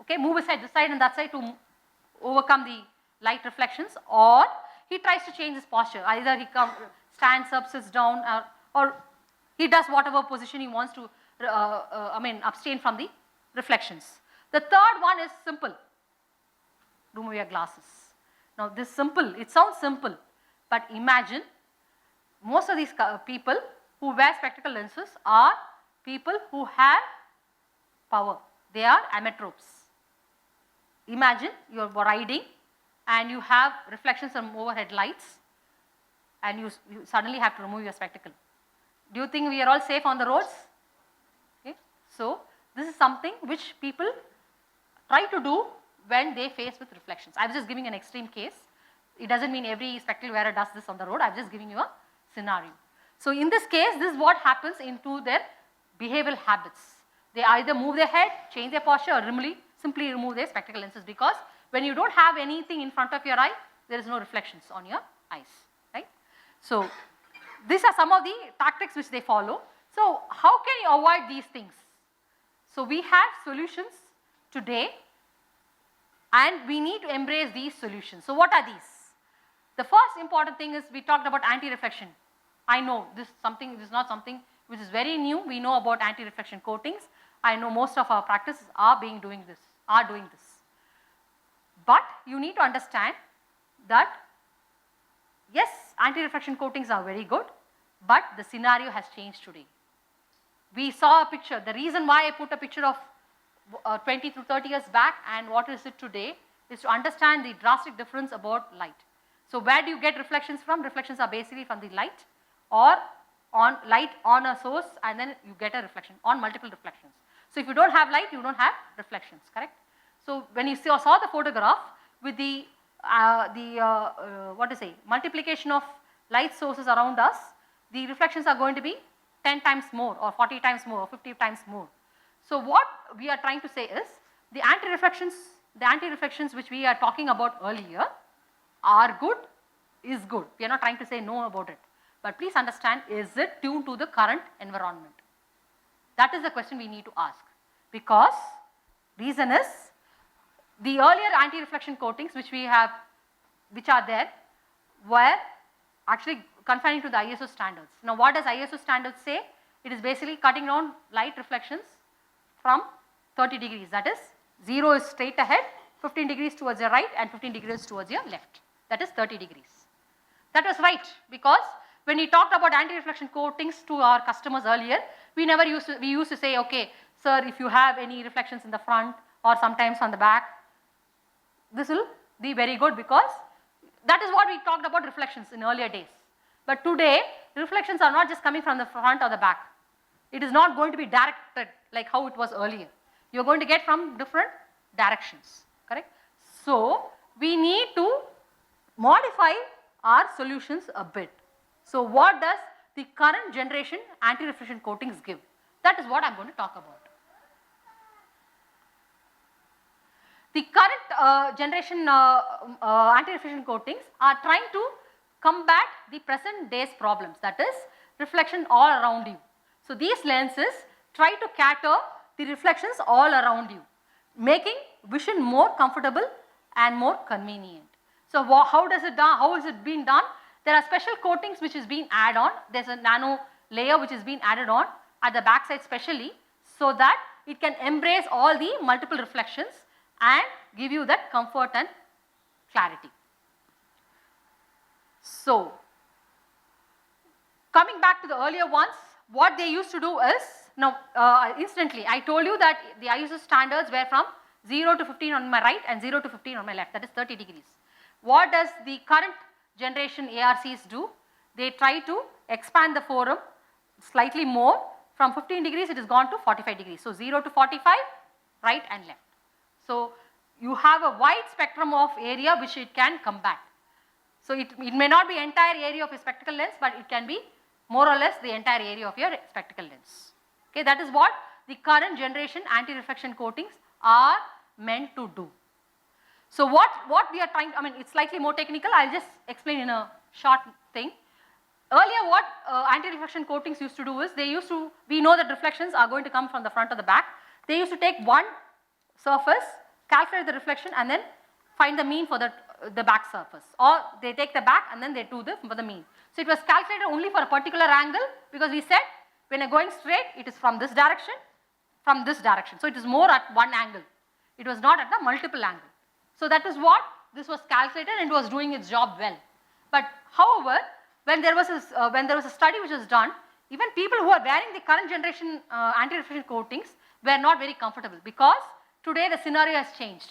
okay, move his head this side and that side to overcome the light reflections, or he tries to change his posture. Either he stands up, sits down, or he does whatever position he wants to abstain from the reflections. The third one is simple. Remove your glasses. Now this simple, it sounds simple, but imagine most of these people who wear spectacle lenses are people who have power. They are ametropes. Imagine you are riding and you have reflections from overhead lights and you suddenly have to remove your spectacle. Do you think we are all safe on the roads? Okay. So this is something which people try to do when they face with reflections. I was just giving an extreme case. It doesn't mean every spectacle wearer does this on the road. I am just giving you a scenario. So in this case, this is what happens into their behavioral habits. They either move their head, change their posture, or simply remove their spectacle lenses, because when you don't have anything in front of your eye, there is no reflections on your eyes, right? So these are some of the tactics which they follow. So how can you avoid these things? So we have solutions today, and we need to embrace these solutions. So what are these? The first important thing is we talked about anti-reflection. I know this is not something which is very new. We know about anti-reflection coatings. I know most of our practices are doing this. But you need to understand that yes, anti-reflection coatings are very good, but the scenario has changed today. We saw a picture. The reason why I put a picture of 20 to 30 years back and what is it today is to understand the drastic difference about light. So where do you get reflections from? Reflections are basically from the light, or on light on a source, and then you get a reflection on multiple reflections. So if you don't have light, you don't have reflections, correct? So when you saw the photograph with the multiplication of light sources around us, the reflections are going to be 10 times more, or 40 times more, or 50 times more. So what we are trying to say is the anti-reflections which we are talking about earlier are good, is good. We are not trying to say no about it. But please understand, is it tuned to the current environment? That is the question we need to ask. Because reason is, the earlier anti-reflection coatings which are there, were actually confining to the ISO standards. Now what does ISO standards say? It is basically cutting down light reflections from 30 degrees. That is, 0 is straight ahead, 15 degrees towards your right, and 15 degrees towards your left. That is 30 degrees. That was right, because when we talked about anti-reflection coatings to our customers earlier, we used to say, okay, sir, if you have any reflections in the front or sometimes on the back, this will be very good, because that is what we talked about reflections in earlier days. But today, reflections are not just coming from the front or the back. It is not going to be directed like how it was earlier. You are going to get from different directions, correct? So we need to modify our solutions a bit. So what does the current generation anti-reflection coatings give? That is what I am going to talk about. The current generation anti-reflection coatings are trying to combat the present day's problems, that is reflection all around you. So these lenses try to cater the reflections all around you, making vision more comfortable and more convenient. So how is it being done? There are special coatings which is being added on. There is a nano layer which is being added on at the back side specially, so that it can embrace all the multiple reflections and give you that comfort and clarity. So coming back to the earlier ones, what they used to do is, now instantly I told you that the ISO standards were from 0 to 15 on my right and 0 to 15 on my left, that is 30 degrees. What does the current generation ARCs do? They try to expand the forum slightly more. From 15 degrees it is gone to 45 degrees. So 0 to 45, right and left. So you have a wide spectrum of area which it can combat. So it may not be entire area of a spectacle lens, but it can be more or less the entire area of your spectacle lens. Okay, that is what the current generation anti-reflection coatings are meant to do. So what we are trying, it's slightly more technical, I'll just explain in a short thing. Earlier what anti-reflection coatings used to do is, we know that reflections are going to come from the front or the back. They used to take one surface, calculate the reflection, and then find the mean for the back surface, or they take the back and then they do for the mean. So it was calculated only for a particular angle, because we said when you're going straight, it is from this direction, from this direction. So it is more at one angle. It was not at the multiple angle. So that is what this was calculated, and it was doing its job well. But however, when there was a study which was done, even people who are wearing the current generation anti-reflection coatings were not very comfortable, because today the scenario has changed.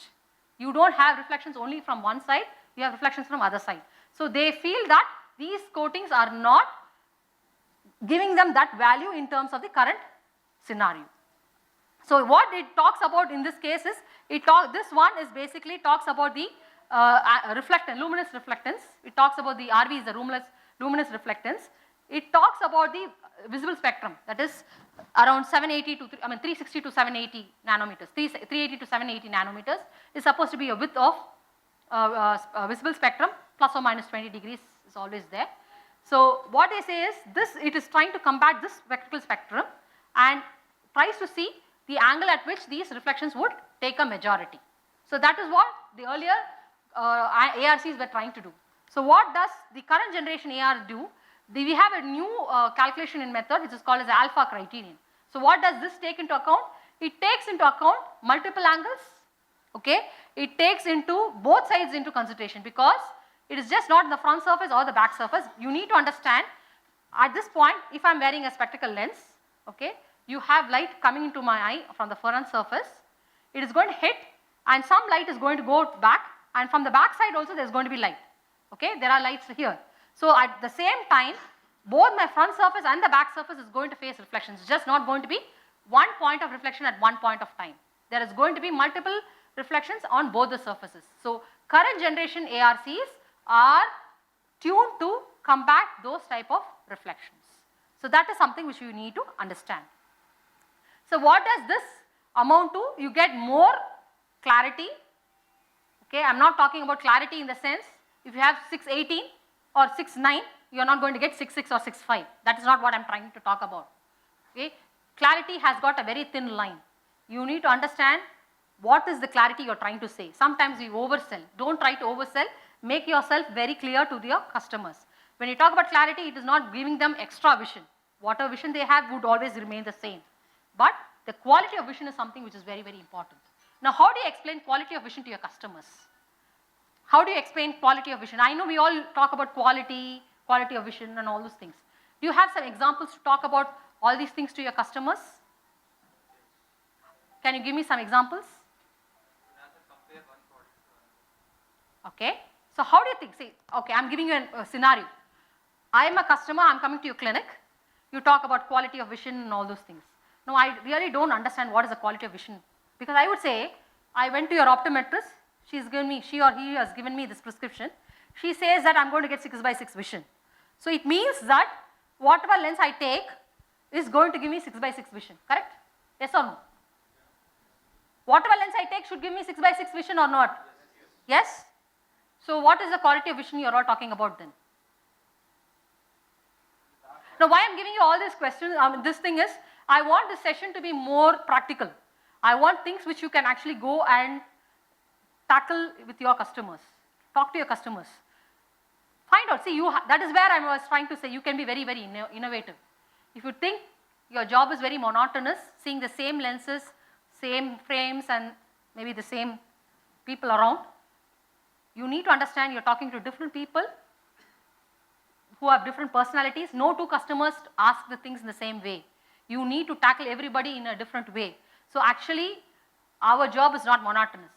You don't have reflections only from one side, you have reflections from other side. So they feel that these coatings are not giving them that value in terms of the current scenario. So what it talks about in this case is, this one is basically talks about the luminous reflectance. It talks about the RV is the luminous reflectance. it talks about the visible spectrum, that is around 780 to 360 to 780 nanometers. 380 to 780 nanometers is supposed to be a width of visible spectrum, plus or minus 20 degrees is always there. So what they say is this, it is trying to combat this spectral spectrum and tries to see the angle at which these reflections would take a majority. So that is what the earlier ARCs were trying to do. So what does the current generation AR do? We have a new calculation in method which is called as the alpha criterion. So what does this take into account? It takes into account multiple angles, okay? It takes into both sides into consideration, because it is just not the front surface or the back surface. You need to understand at this point, if I am wearing a spectacle lens, okay, you have light coming into my eye from the front surface. It is going to hit and some light is going to go back, and from the back side also there is going to be light. Okay, there are lights here. So at the same time, both my front surface and the back surface is going to face reflections. It's just not going to be one point of reflection at one point of time. There is going to be multiple reflections on both the surfaces. So current generation ARCs are tuned to combat those type of reflections. So that is something which you need to understand. So what does this amount to? You get more clarity. Okay, I am not talking about clarity in the sense if you have 618 or 69, you are not going to get 66 or 65. That is not what I am trying to talk about. Okay, clarity has got a very thin line. You need to understand what is the clarity you are trying to say. Sometimes we oversell. Don't try to oversell. Make yourself very clear to your customers. When you talk about clarity, it is not giving them extra vision. Whatever vision they have would always remain the same. But the quality of vision is something which is very, very important. Now, how do you explain quality of vision to your customers? How do you explain quality of vision? I know we all talk about quality of vision and all those things. Do you have some examples to talk about all these things to your customers? Can you give me some examples? Okay. So how do you think? See, okay, I'm giving you a scenario. I am a customer, I'm coming to your clinic. You talk about quality of vision and all those things. No, I really don't understand what is the quality of vision. Because I would say, I went to your optometrist, she or he has given me this prescription. She says that I'm going to get 6/6 vision. So it means that whatever lens I take is going to give me 6/6 vision, correct? Yes or no? Whatever lens I take should give me 6/6 vision or not? Yes? So what is the quality of vision you are all talking about then? Now why I am giving you all these questions, this thing is, I want this session to be more practical. I want things which you can actually go and tackle with your customers. Talk to your customers. Find out, see, that is where I was trying to say you can be very, very innovative. If you think your job is very monotonous, seeing the same lenses, same frames and maybe the same people around, you need to understand you're talking to different people who have different personalities. No two customers ask the things in the same way. You need to tackle everybody in a different way. So actually, our job is not monotonous.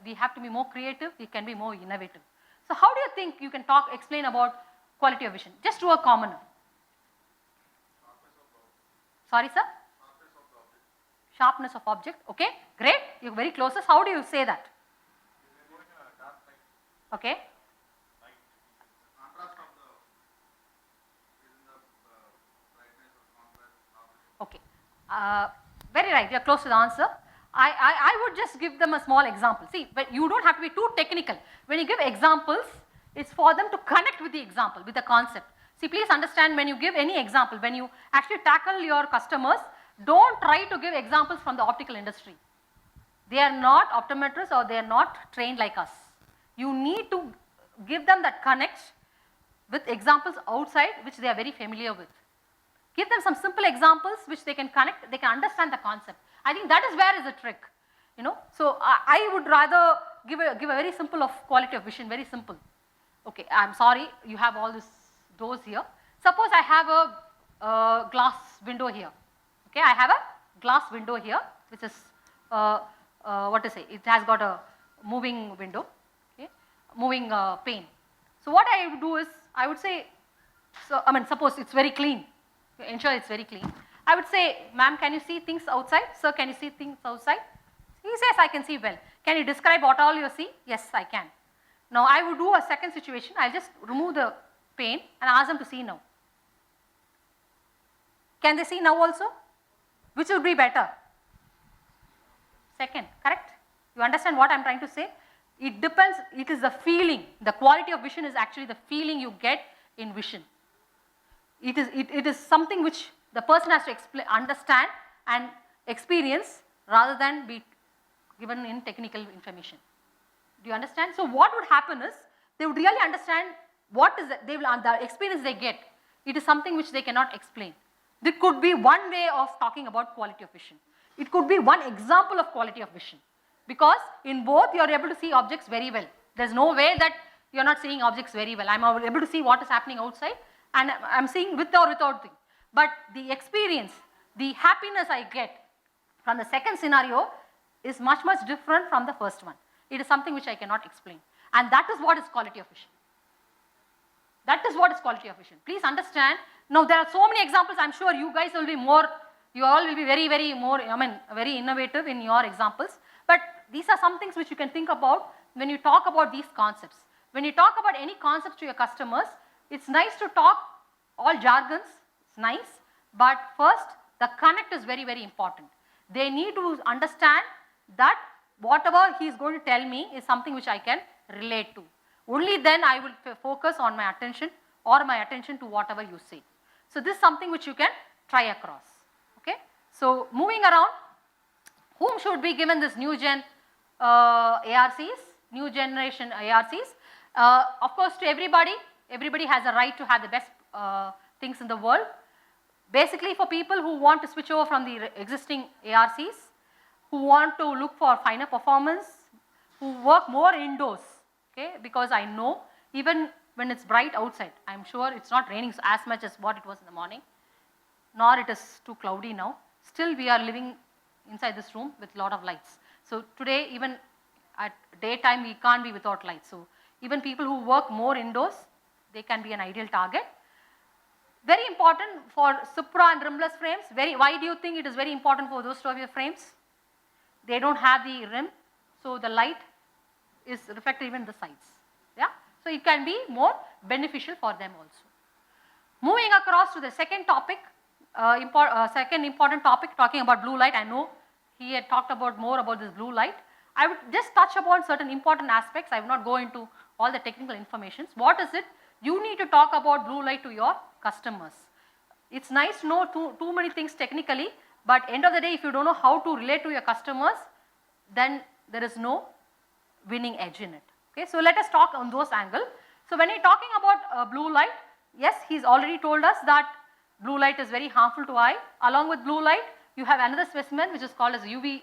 We have to be more creative, we can be more innovative. So how do you think you can explain about quality of vision? Just to a commoner. Sorry, sir? Sharpness of object. Okay, great. You're very closest. How do you say that? Okay. Okay. Very right. You're close to the answer. I would just give them a small example. See, but you don't have to be too technical. When you give examples, it's for them to connect with the example, with the concept. See, please understand, when you give any example, when you actually tackle your customers, don't try to give examples from the optical industry. They are not optometrists or they are not trained like us. You need to give them that connect with examples outside which they are very familiar with. Give them some simple examples which they can connect, they can understand the concept. I think that is where is the trick, you know. So I would rather give a very simple of quality of vision, very simple. Okay, I'm sorry, you have all these doors here. Suppose I have a glass window here. Okay, I have a glass window here, which is what to say? It has got a moving window, okay, moving pane. So what I would do is, I would say, so I mean, suppose it's very clean. Ensure it's very clean. I would say, ma'am, can you see things outside? Sir, can you see things outside? He says, I can see well. Can you describe what all you see? Yes, I can. Now, I would do a second situation. I'll just remove the pane and ask them to see now. Can they see now also? Which will be better? Second, correct? You understand what I am trying to say? It depends, it is the feeling. The quality of vision is actually the feeling you get in vision. It is something which the person has to understand and experience rather than be given in technical information. Do you understand? So what would happen is, they would really understand what is the experience they get. It is something which they cannot explain. This could be one way of talking about quality of vision. It could be one example of quality of vision. Because in both you are able to see objects very well. There is no way that you are not seeing objects very well. I am able to see what is happening outside and I am seeing with or without thing. But the experience, the happiness I get from the second scenario is much different from the first one. It is something which I cannot explain. And that is what is quality of vision. That is what is quality of vision. Please understand. Now there are so many examples. I am sure you guys will be more, you all will be very more, very innovative in your examples. But these are some things which you can think about when you talk about these concepts. When you talk about any concepts to your customers, it's nice to talk all jargons, it's nice, but first the connect is very important. They need to understand that whatever he is going to tell me is something which I can relate to. Only then I will focus on my attention or my attention to whatever you say. So this is something which you can try across. Okay. So moving around, whom should be given this new gen ARCs, new generation ARCs? Of course to everybody has a right to have the best things in the world. Basically for people who want to switch over from the existing ARCs, who want to look for finer performance, who work more indoors, okay, because I know even when it's bright outside, I'm sure it's not raining as much as what it was in the morning, nor it is too cloudy now. Still we are living inside this room with lot of lights. So today even at daytime we can't be without lights. So even people who work more indoors, they can be an ideal target. Very important for supra and rimless frames. Why do you think it is very important for those two of your frames? They don't have the rim, so the light is reflected even the sides. Yeah, so it can be more beneficial for them also. Moving across to the second topic, second important topic, talking about blue light. I know he had talked about more about this blue light. I would just touch upon certain important aspects. I will not go into all the technical information. What is it? You need to talk about blue light to your customers. It's nice to know too many things technically, but end of the day, if you don't know how to relate to your customers, then there is no winning edge in it. Okay, so let us talk on those angles. So when you're talking about blue light, yes, he's already told us that blue light is very harmful to eye. Along with blue light, you have another specimen which is called as UV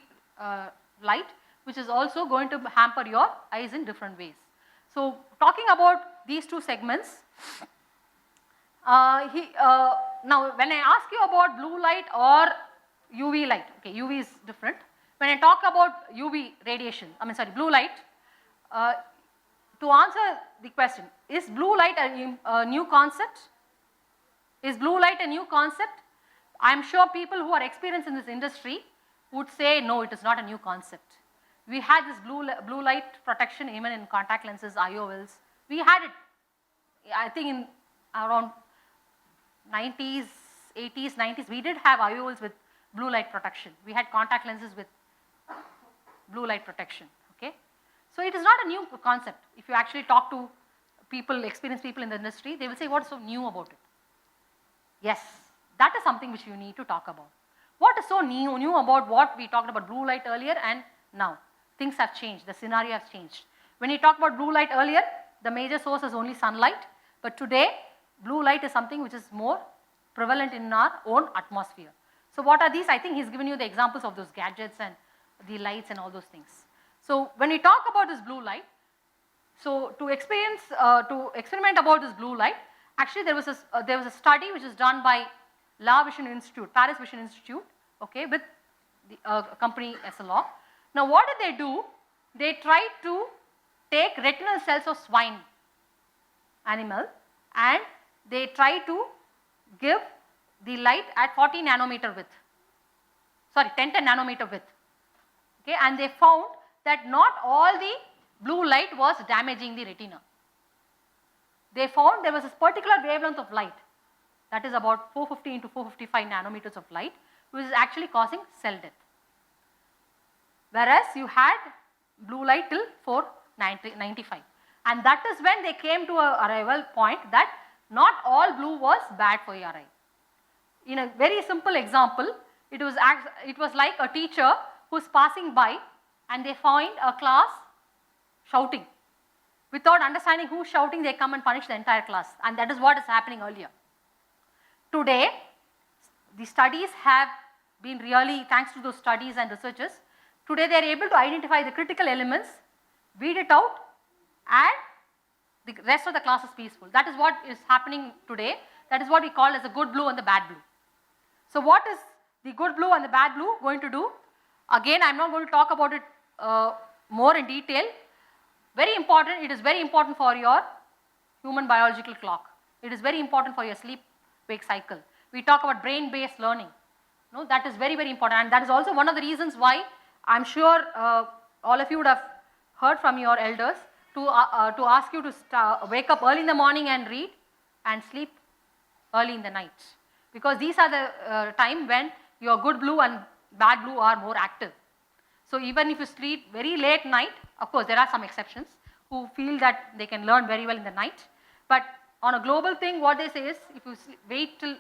light, which is also going to hamper your eyes in different ways. So talking about these two segments, now when I ask you about blue light or UV light, okay, UV is different. When I talk about UV radiation, blue light, to answer the question, is blue light a new concept? Is blue light a new concept? I am sure people who are experienced in this industry would say no, it is not a new concept. We had this blue light protection even in contact lenses, IOLs. We had it, I think in around 90s, 80s, 90s, we did have IOLs with blue light protection. We had contact lenses with blue light protection, okay. So it is not a new concept. If you actually talk to people, experienced people in the industry, they will say what is so new about it? Yes, that is something which you need to talk about. What is so new about what we talked about blue light earlier and now? Things have changed, the scenario has changed. When you talk about blue light earlier, the major source is only sunlight, but today blue light is something which is more prevalent in our own atmosphere. So what are these? I think he's given you the examples of those gadgets and the lights and all those things. So when we talk about this blue light, so to experiment about this blue light, actually there was a study which is done by La Vision Institute, Paris Vision Institute, okay, with the company Essilor. Now what did they do? They tried to take retinal cells of swine animal and they tried to give the light at 40 nanometer width, sorry 10 nanometer width, okay, and they found that not all the blue light was damaging the retina. They found there was a particular wavelength of light that is about 450 into 455 nanometers of light, which is actually causing cell death. Whereas you had blue light till 495. And that is when they came to a arrival point that not all blue was bad for your eye. In a very simple example, it was like a teacher who's passing by and they find a class shouting. Without understanding who's shouting, they come and punish the entire class, and that is what is happening earlier. Today, the studies have been really, thanks to those studies and researchers, today they are able to identify the critical elements, weed it out, and the rest of the class is peaceful. That is what is happening today. That is what we call as the good blue and the bad blue. So what is the good blue and the bad blue going to do? Again, I am not going to talk about it more in detail. Very important, it is very important for your human biological clock. It is very important for your sleep-wake cycle. We talk about brain-based learning. No, that is very, very important, and that is also one of the reasons why I am sure all of you would have heard from your elders to ask you to wake up early in the morning and read and sleep early in the night. Because these are the time when your good blue and bad blue are more active. So even if you sleep very late night, of course there are some exceptions who feel that they can learn very well in the night. But on a global thing, what they say is if you wait till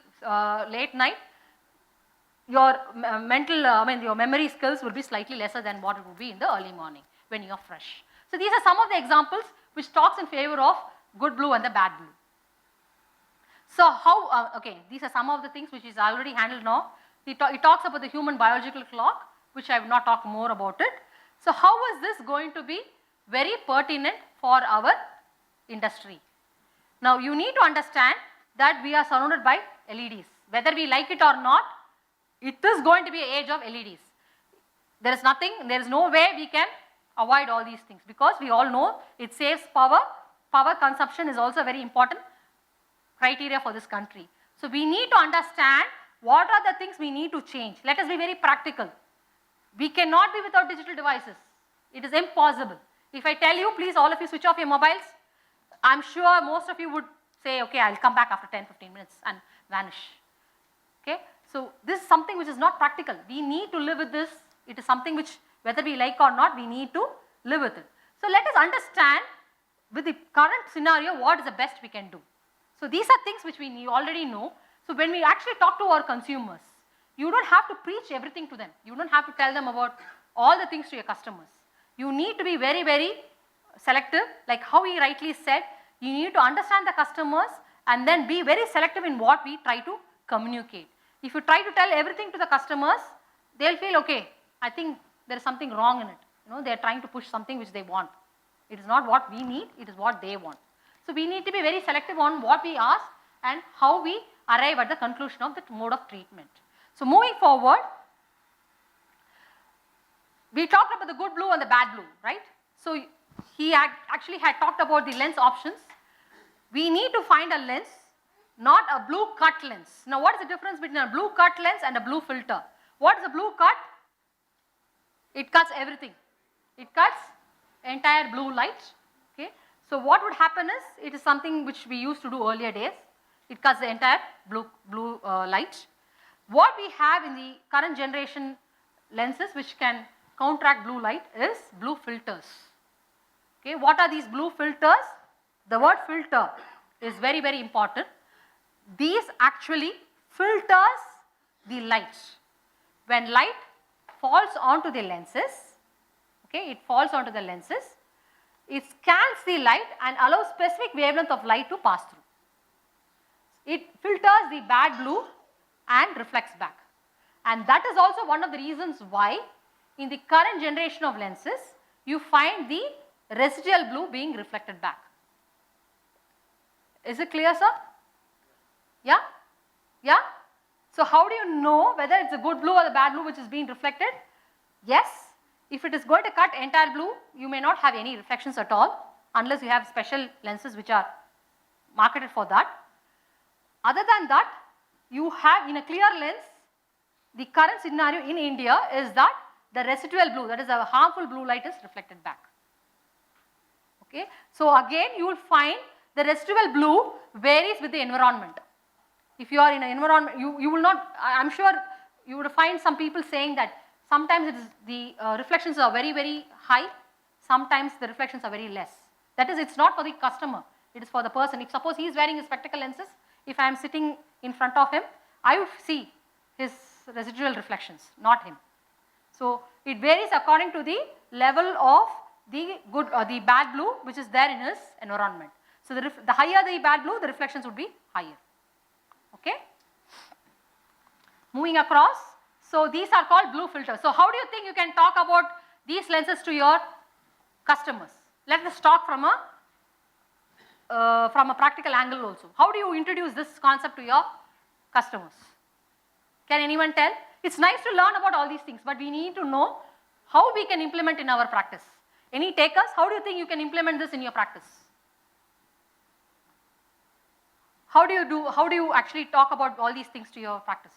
late night, your your memory skills will be slightly lesser than what it would be in the early morning when you are fresh. So these are some of the examples which talks in favor of good blue and the bad blue. So how, okay, these are some of the things which is already handled now. It talks about the human biological clock, which I will not talk more about it. So how is this going to be very pertinent for our industry? Now you need to understand that we are surrounded by LEDs. Whether we like it or not, it is going to be an age of LEDs. There is nothing, there is no way we can avoid all these things, because we all know it saves power. Power consumption is also a very important criteria for this country. So we need to understand what are the things we need to change. Let us be very practical. We cannot be without digital devices. It is impossible. If I tell you, please all of you switch off your mobiles, I am sure most of you would say, okay, I will come back after 10-15 minutes and vanish. Okay? So this is something which is not practical. We need to live with this. It is something which, whether we like or not, we need to live with it. So let us understand with the current scenario what is the best we can do. So these are things which we already know. So when we actually talk to our consumers, you don't have to preach everything to them. You don't have to tell them about all the things to your customers. You need to be very, very selective, like how he rightly said. You need to understand the customers and then be very selective in what we try to communicate. If you try to tell everything to the customers, they'll feel, okay, I think there is something wrong in it. You know, they're trying to push something which they want. It is not what we need, it is what they want. So we need to be very selective on what we ask and how we arrive at the conclusion of the mode of treatment. So moving forward, we talked about the good blue and the bad blue, right? So he actually had talked about the lens options. We need to find a lens, not a blue cut lens. Now what is the difference between a blue cut lens and a blue filter? What is a blue cut? It cuts everything. It cuts entire blue light. Okay. So what would happen is, it is something which we used to do earlier days. It cuts the entire blue light. What we have in the current generation lenses which can counteract blue light is blue filters. Okay, what are these blue filters? The word filter is very, very important. These actually filters the light. When light falls onto the lenses, okay, it falls onto the lenses, it scans the light and allows specific wavelength of light to pass through. It filters the bad blue and reflects back. And that is also one of the reasons why in the current generation of lenses, you find the residual blue being reflected back. Is it clear, sir? Yeah? Yeah? So how do you know whether it's a good blue or the bad blue which is being reflected? Yes, if it is going to cut entire blue, you may not have any reflections at all unless you have special lenses which are marketed for that. Other than that, you have in a clear lens, the current scenario in India is that the residual blue, that is a harmful blue light, is reflected back. Okay. So again you will find the residual blue varies with the environment. If you are in an environment, you will not, I'm sure you would find some people saying that sometimes it is the reflections are very, very high, sometimes the reflections are very less. That is, it's not for the customer, it is for the person. If suppose he is wearing his spectacle lenses, if I am sitting in front of him, I would see his residual reflections, not him. So it varies according to the level of the good or the bad blue which is there in his environment. So the higher the bad blue, the reflections would be higher. Okay. Moving across, so these are called blue filters. So how do you think you can talk about these lenses to your customers? Let us talk from a practical angle also. How do you introduce this concept to your customers? Can anyone tell? It's nice to learn about all these things, but we need to know how we can implement in our practice. Any takers? How do you think you can implement this in your practice? How do you actually talk about all these things to your practice?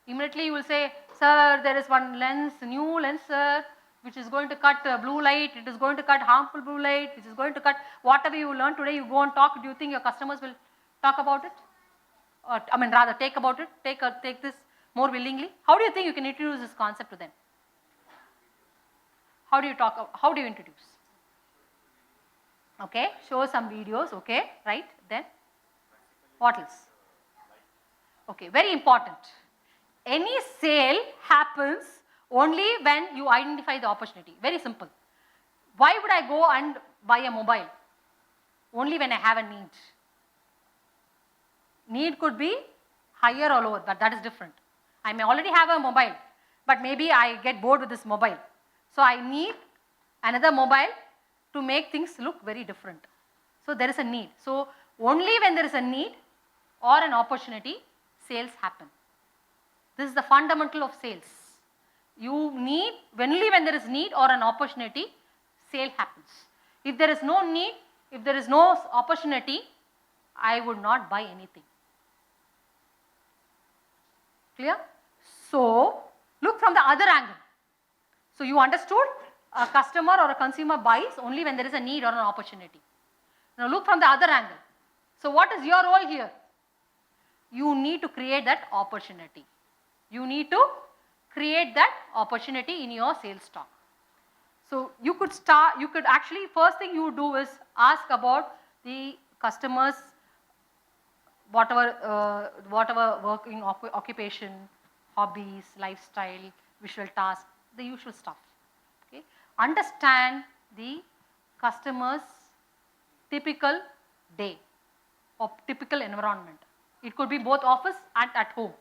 Immediately you will say, sir, there is one lens, new lens, sir, which is going to cut blue light, it is going to cut harmful blue light, which is going to cut whatever you learn today, you go and talk. Do you think your customers will talk about it? Or, I mean, rather take about it, take this more willingly? How do you think you can introduce this concept to them? How do you introduce? Okay, show some videos, okay, right, then? What else? Okay, very important. Any sale happens only when you identify the opportunity. Very simple. Why would I go and buy a mobile? Only when I have a need. Need could be higher or lower, but that is different. I may already have a mobile, but maybe I get bored with this mobile. So I need another mobile to make things look very different. So there is a need. So only when there is a need or an opportunity, sales happen. This is the fundamental of sales. You need, only when there is need or an opportunity, sale happens. If there is no need, if there is no opportunity, I would not buy anything. Clear? So look from the other angle. So you understood a customer or a consumer buys only when there is a need or an opportunity. Now look from the other angle. So what is your role here? You need to create that opportunity. You need to create that opportunity in your sales talk. So you could actually, first thing you would do is ask about the customers, whatever working occupation, hobbies, lifestyle, visual tasks, the usual stuff. Okay. Understand the customer's typical day or typical environment. It could be both office and at home.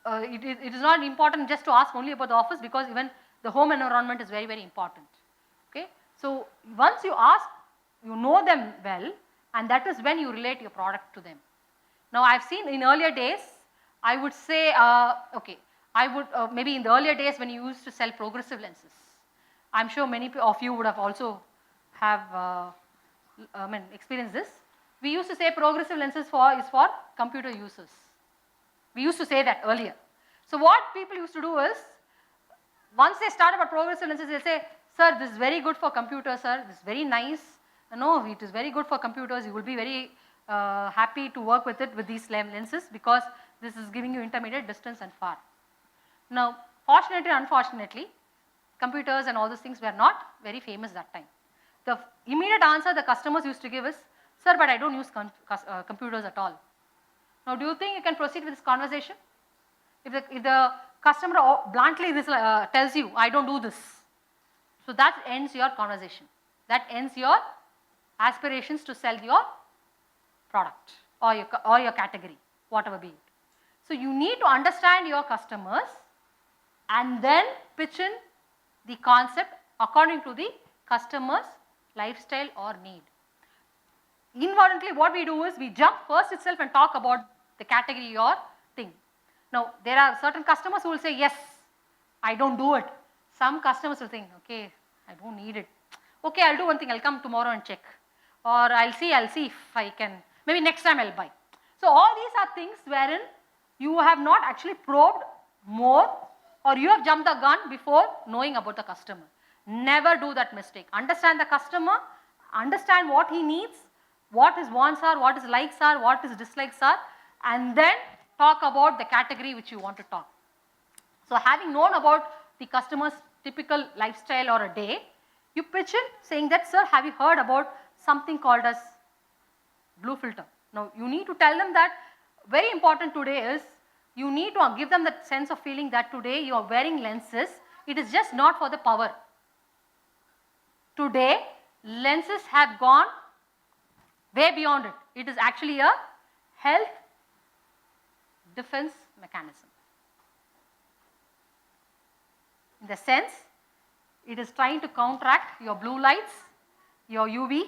It is not important just to ask only about the office, because even the home environment is very, very important. Okay. So once you ask, you know them well, and that is when you relate your product to them. Now I've seen in earlier days, I would say, maybe in the earlier days when you used to sell progressive lenses, I'm sure many of you would have also experienced this. We used to say progressive lenses is for computer users. We used to say that earlier. So what people used to do is, once they start about progressive lenses, they'll say, sir, this is very good for computers, sir, this is very nice. No, it is very good for computers, you will be very happy to work with it with these lenses, because this is giving you intermediate, distance and far. Now, fortunately or unfortunately, computers and all those things were not very famous that time. The immediate answer the customers used to give is, sir, but I don't use computers at all. Now, do you think you can proceed with this conversation? If the customer bluntly tells you, I don't do this, so that ends your conversation. That ends your aspirations to sell your product or your category, whatever be it. So you need to understand your customers and then pitch in the concept according to the customer's lifestyle or need. Involuntarily, what we do is we jump first itself and talk about the category or thing. Now, there are certain customers who will say, yes, I don't do it. Some customers will think, okay, I don't need it. Okay, I'll do one thing, I'll come tomorrow and check. Or I'll see if I can, maybe next time I'll buy. So all these are things wherein you have not actually probed more, or you have jumped the gun before knowing about the customer. Never do that mistake. Understand the customer, understand what he needs, what his wants are, what his likes are, what his dislikes are, and then talk about the category which you want to talk. So having known about the customer's typical lifestyle or a day, you pitch in saying that, sir, have you heard about something called as blue filter? Now you need to tell them that very important today is you need to give them that sense of feeling that today you are wearing lenses. It is just not for the power. Today lenses have gone way beyond it. It is actually a health defense mechanism. In the sense, it is trying to counteract your blue lights, your UV.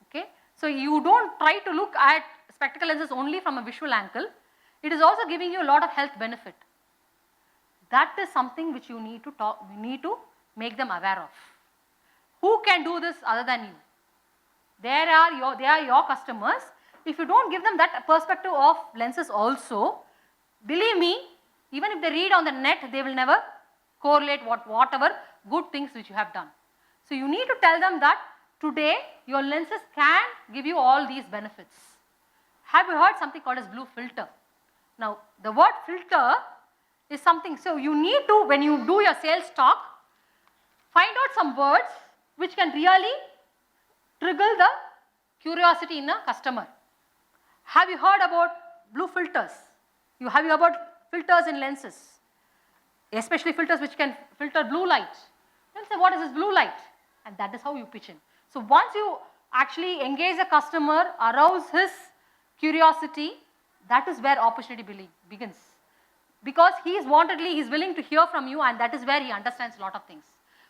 Okay? So you don't try to look at spectacle lenses only from a visual angle. It is also giving you a lot of health benefit. That is something which you need to make them aware of. Who can do this other than you? They are your customers. If you don't give them that perspective of lenses also, believe me, even if they read on the net, they will never correlate whatever good things which you have done. So you need to tell them that today your lenses can give you all these benefits. Have you heard something called as blue filter? Now the word filter is something, so you need to, when you do your sales talk, find out some words which can really trigger the curiosity in a customer. Have you heard about blue filters? Have you heard about filters in lenses? Especially filters which can filter blue light. Then say, what is this blue light? And that is how you pitch in. So once you actually engage the customer, arouse his curiosity, that is where opportunity begins. Because he is willing to hear from you, and that is where he understands a lot of things.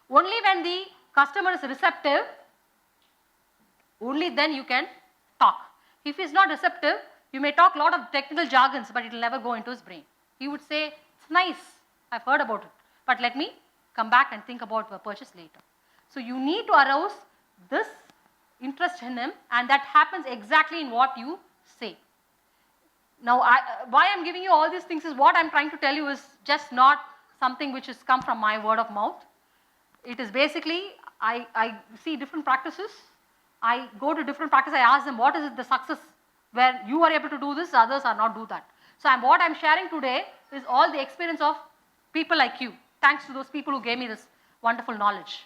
Only when the customer is receptive, only then you can talk. If he is not receptive, you may talk a lot of technical jargons, but it will never go into his brain. He would say, it's nice, I've heard about it, but let me come back and think about the purchase later. So you need to arouse this interest in him, and that happens exactly in what you say. Now, why I'm giving you all these things is what I'm trying to tell you is just not something which has come from my word of mouth. It is basically, I see different practices. I go to different practices. I ask them, what is the success where you are able to do this, others are not do that. So what I'm sharing today is all the experience of people like you, thanks to those people who gave me this wonderful knowledge.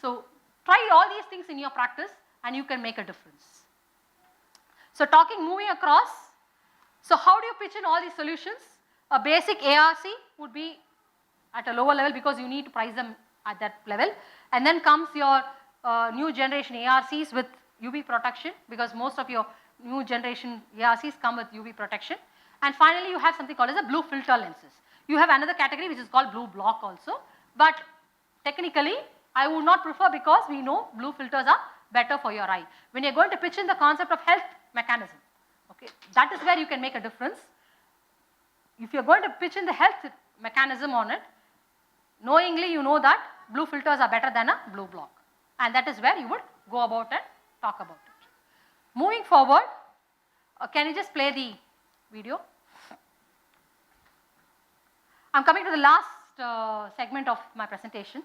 So try all these things in your practice and you can make a difference. So moving across, so how do you pitch in all these solutions? A basic ARC would be at a lower level because you need to price them at that level. And then comes your new generation ARCs with UV protection, because most of your new generation ARCs come with UV protection. And finally, you have something called as a blue filter lenses. You have another category which is called blue block also, but technically I would not prefer, because we know blue filters are better for your eye. When you're going to pitch in the concept of health mechanism, okay, that is where you can make a difference. If you're going to pitch in the health mechanism on it, knowingly you know that blue filters are better than a blue block, and that is where you would go about and talk about it. Moving forward, can you just play the video? I'm coming to the last segment of my presentation.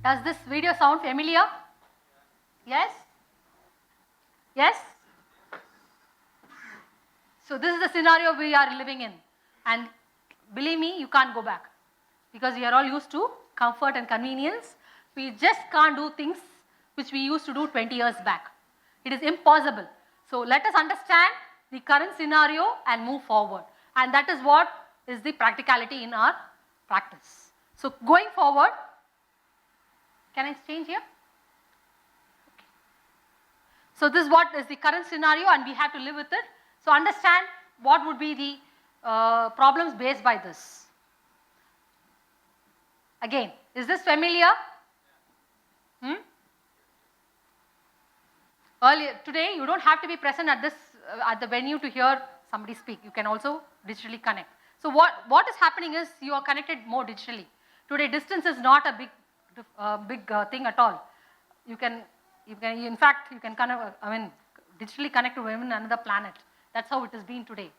Does this video sound familiar? Yes? Yes? So this is the scenario we are living in, and believe me, you can't go back, because we are all used to comfort and convenience. We just can't do things which we used to do 20 years back. It is impossible. So let us understand the current scenario and move forward. And that is what is the practicality in our practice. So going forward, can I change here? Okay. So this is what is the current scenario and we have to live with it. So understand what would be the problems based by this. Again, is this familiar? Earlier today, you don't have to be present at this at the venue to hear somebody speak. You can also digitally connect. So what is happening is you are connected more digitally. Today, distance is not a big thing at all. You can in fact you can digitally connect to even another planet. That's how it has been today.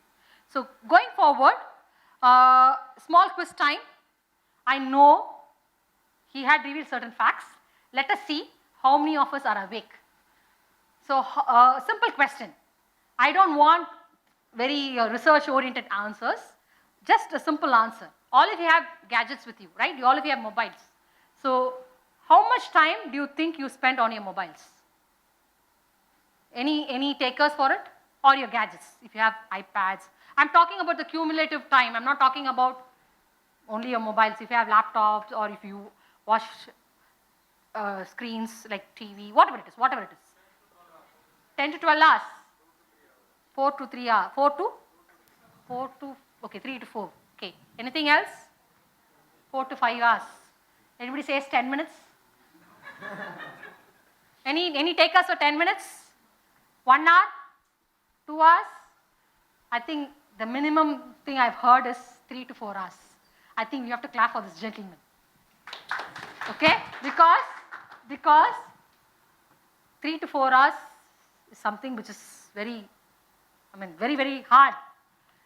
So going forward, small quiz time. I know he had revealed certain facts. Let us see how many of us are awake. So simple question. I don't want very research oriented answers. Just a simple answer. All of you have gadgets with you, right? All of you have mobiles. So how much time do you think you spend on your mobiles? Any takers for it? Or your gadgets, if you have iPads. I'm talking about the cumulative time. I'm not talking about only your mobiles. If you have laptops or if you watch screens like TV, whatever it is. 10 to 12 hours. 4 to 3 hours. 3 to 4. Okay. Anything else? 4 to 5 hours. Anybody says 10 minutes? Any takers for 10 minutes? 1 hour? 2 hours? I think the minimum thing I've heard is 3 to 4 hours. I think we have to clap for this gentleman. Okay? Because 3 to 4 hours is something which is very, very hard.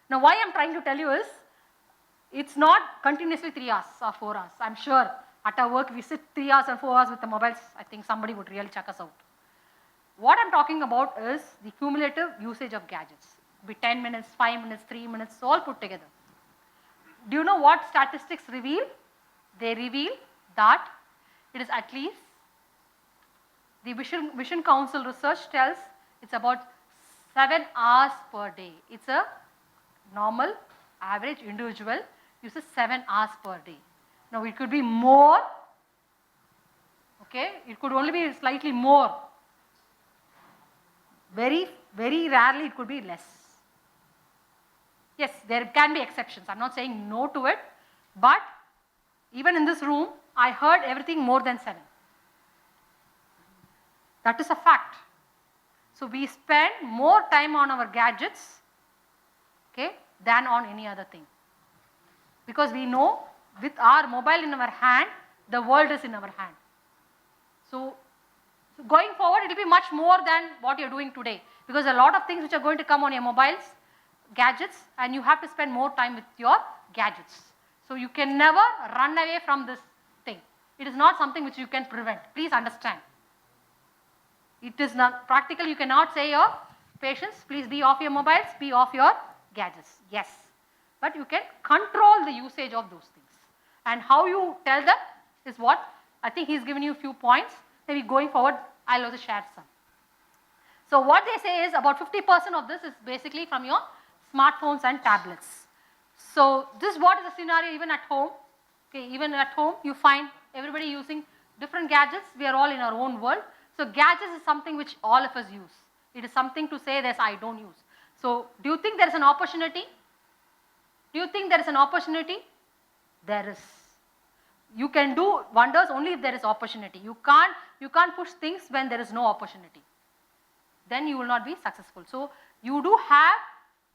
Now, why I'm trying to tell you is, it's not continuously 3 hours or 4 hours. I'm sure at our work, we sit 3 hours and 4 hours with the mobiles. I think somebody would really check us out. What I'm talking about is the cumulative usage of gadgets. Be 10 minutes, 5 minutes, 3 minutes, all put together. Do you know what statistics reveal? They reveal that it is at least, the Vision Council research tells it's about 7 hours per day. It's a normal, average individual uses 7 hours per day. Now it could be more, okay? It could only be slightly more. Very rarely it could be less. Yes, there can be exceptions. I'm not saying no to it, but even in this room, I heard everything more than 7. That is a fact. So we spend more time on our gadgets, okay, than on any other thing. Because we know with our mobile in our hand, the world is in our hand. So going forward, it will be much more than what you're doing today. Because a lot of things which are going to come on your mobiles, gadgets, and you have to spend more time with your gadgets. So you can never run away from this thing. It is not something which you can prevent. Please understand. It is not practical. You cannot say your patients, please be off your mobiles, be off your gadgets. Yes. But you can control the usage of those things. And how you tell them is what I think he's given you a few points. Maybe going forward, I'll also share some. So what they say is about 50% of this is basically from your smartphones and tablets. So this is what is the scenario even at home. Okay, even at home you find everybody using different gadgets. We are all in our own world. So gadgets is something which all of us use. It is something to say that I don't use. So do you think there is an opportunity? Do you think there is an opportunity? There is. You can do wonders only if there is opportunity. You can't push things when there is no opportunity. Then you will not be successful. So you do have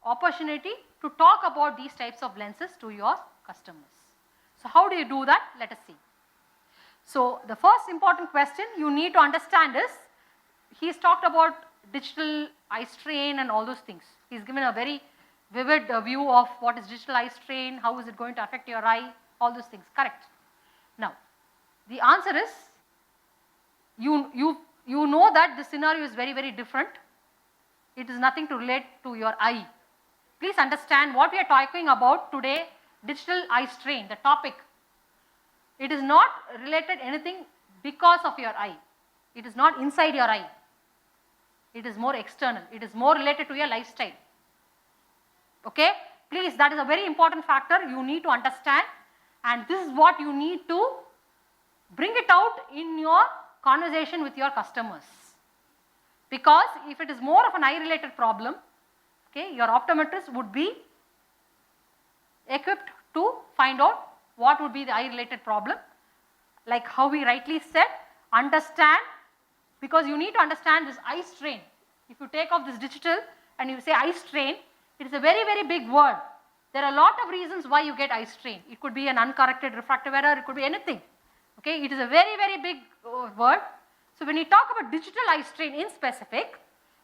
opportunity to talk about these types of lenses to your customers. So how do you do that? Let us see. So the first important question you need to understand is, he's talked about digital eye strain and all those things. He's given a very vivid view of what is digital eye strain, how is it going to affect your eye, all those things, correct. Now, the answer is, you know that the scenario is very different. It is nothing to relate to your eye. Please understand what we are talking about today, digital eye strain, the topic. It is not related anything because of your eye. It is not inside your eye. It is more external. It is more related to your lifestyle. Okay? Please, that is a very important factor you need to understand, and this is what you need to bring it out in your conversation with your customers. Because if it is more of an eye related problem, okay, your optometrist would be equipped to find out what would be the eye related problem. Like how we rightly said, understand, because you need to understand this eye strain. If you take off this digital and you say eye strain, it is a very, very big word. There are a lot of reasons why you get eye strain. It could be an uncorrected refractive error, it could be anything. Okay, it is a very, very big word. So when you talk about digital eye strain in specific,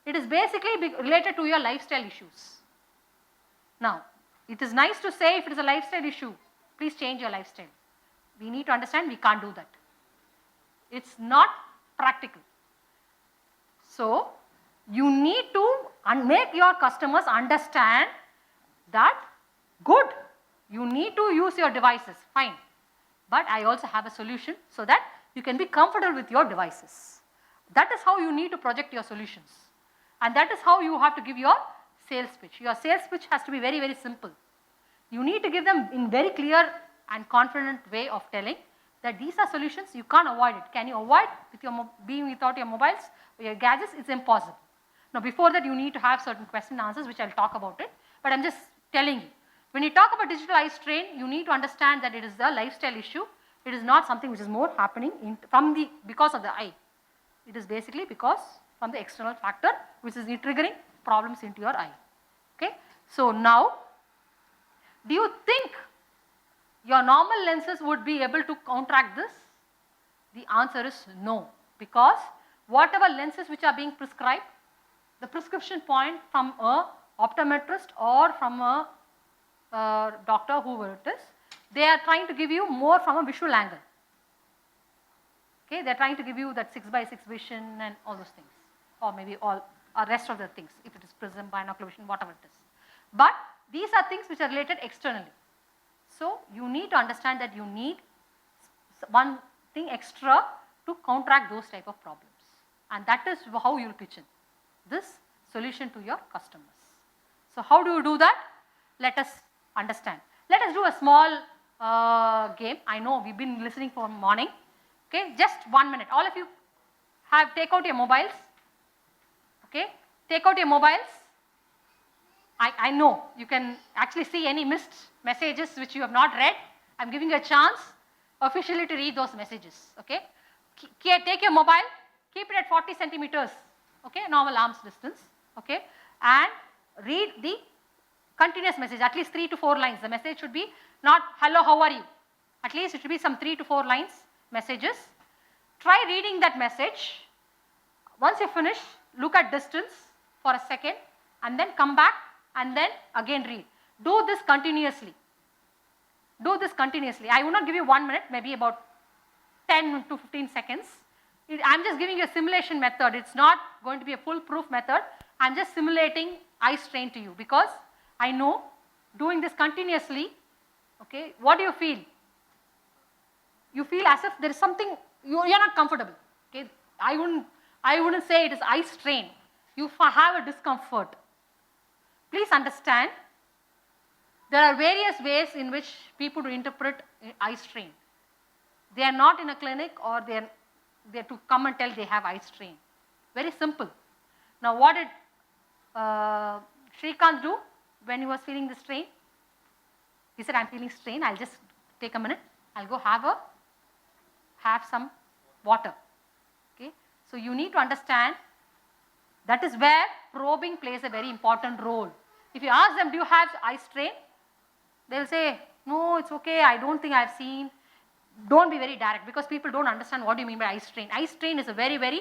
it is basically related to your lifestyle issues. Now, it is nice to say if it is a lifestyle issue, please change your lifestyle. We need to understand we can't do that. It's not practical. So, you need to make your customers understand that good, you need to use your devices, fine. But I also have a solution so that you can be comfortable with your devices. That is how you need to project your solutions. And that is how you have to give your sales pitch. Your sales pitch has to be very, very simple. You need to give them in very clear and confident way of telling that these are solutions, you can't avoid it. Can you avoid with your being without your mobiles or your gadgets? It's impossible. Now before that you need to have certain question and answers which I'll talk about it, but I'm just telling you. When you talk about digital eye strain, you need to understand that it is a lifestyle issue. It is not something which is more happening because of the eye. It is basically because from the external factor which is triggering problems into your eye. Okay. So now, do you think your normal lenses would be able to counteract this? The answer is no, because whatever lenses which are being prescribed, the prescription point from a optometrist or from a doctor, whoever it is, they are trying to give you more from a visual angle. Okay, they are trying to give you that 6x6 vision and all those things, or maybe all or rest of the things, if it is prism, binocular vision, whatever it is. But these are things which are related externally. So you need to understand that you need one thing extra to counteract those type of problems, and that is how you will pitch in this solution to your customers. So how do you do that? Let us understand. Let us do a small game. I know we've been listening from morning. Okay, just 1 minute. All of you take out your mobiles. Okay, take out your mobiles. I know you can actually see any missed messages which you have not read. I'm giving you a chance officially to read those messages. Okay, take your mobile, keep it at 40 centimeters. Okay, normal arm's distance. Okay, and read the continuous message, at least 3 to 4 lines. The message should be not hello, how are you? At least it should be some 3 to 4 lines messages. Try reading that message. Once you finish, look at distance for a second and then come back and then again read. Do this continuously. Do this continuously. I will not give you 1 minute, maybe about 10 to 15 seconds. I'm just giving you a simulation method. It's not going to be a foolproof method. I'm just simulating eye strain to you because I know doing this continuously, okay, what do you feel? You feel as if there is something, you're not comfortable. Okay, I wouldn't say it is eye strain. You have a discomfort. Please understand, there are various ways in which people do interpret eye strain. They are not in a clinic or they're to come and tell they have eye strain. Very simple. Now what did Shrikant do when he was feeling the strain? He said, I'm feeling strain, I'll just take a minute, I'll go have some water. Okay? So you need to understand that is where probing plays a very important role. If you ask them, do you have eye strain? They'll say, no, it's okay, I don't think I've seen. Don't be very direct because people don't understand what do you mean by eye strain. Eye strain is a very, very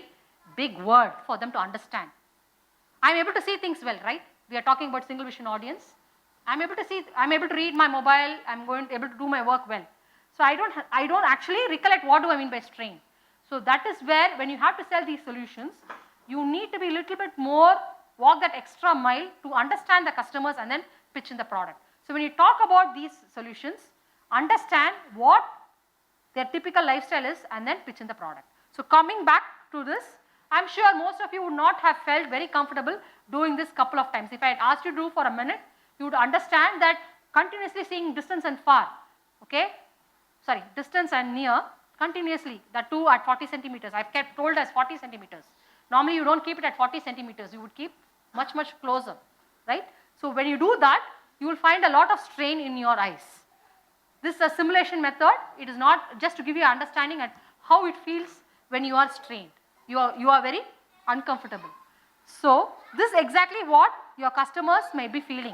big word for them to understand. I'm able to see things well, right? We are talking about single vision audience. I'm able to see, I'm able to read my mobile, I'm able to do my work well. So I don't actually recollect what do I mean by strain. So that is where when you have to sell these solutions, you need to be a little bit more, walk that extra mile to understand the customers and then pitch in the product. So when you talk about these solutions, understand what their typical lifestyle is and then pitch in the product. So coming back to this, I'm sure most of you would not have felt very comfortable doing this couple of times. If I had asked you to do for a minute, you would understand that continuously seeing distance and far, okay? Sorry, distance and near, continuously, the two at 40 centimeters. I've kept told as 40 centimeters. Normally you don't keep it at 40 centimeters, you would keep much, much closer, right? So when you do that, you will find a lot of strain in your eyes. This is a simulation method. It is not just to give you an understanding at how it feels when you are strained. You are very uncomfortable. So this is exactly what your customers may be feeling.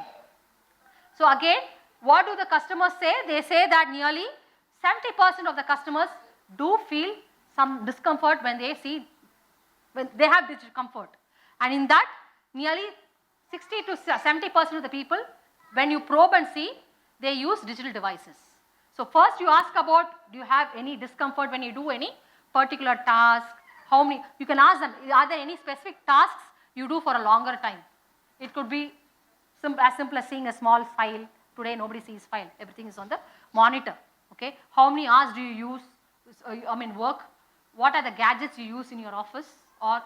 So again, what do the customers say? They say that nearly 70% of the customers do feel some discomfort when they have digital comfort. And in that, nearly 60 to 70% of the people, when you probe and see, they use digital devices. So first you ask about, do you have any discomfort when you do any particular task? How many, you can ask them, are there any specific tasks you do for a longer time? It could be as simple as seeing a small file. Today nobody sees file, everything is on the monitor. Okay, how many hours do you use, work? What are the gadgets you use in your office? Or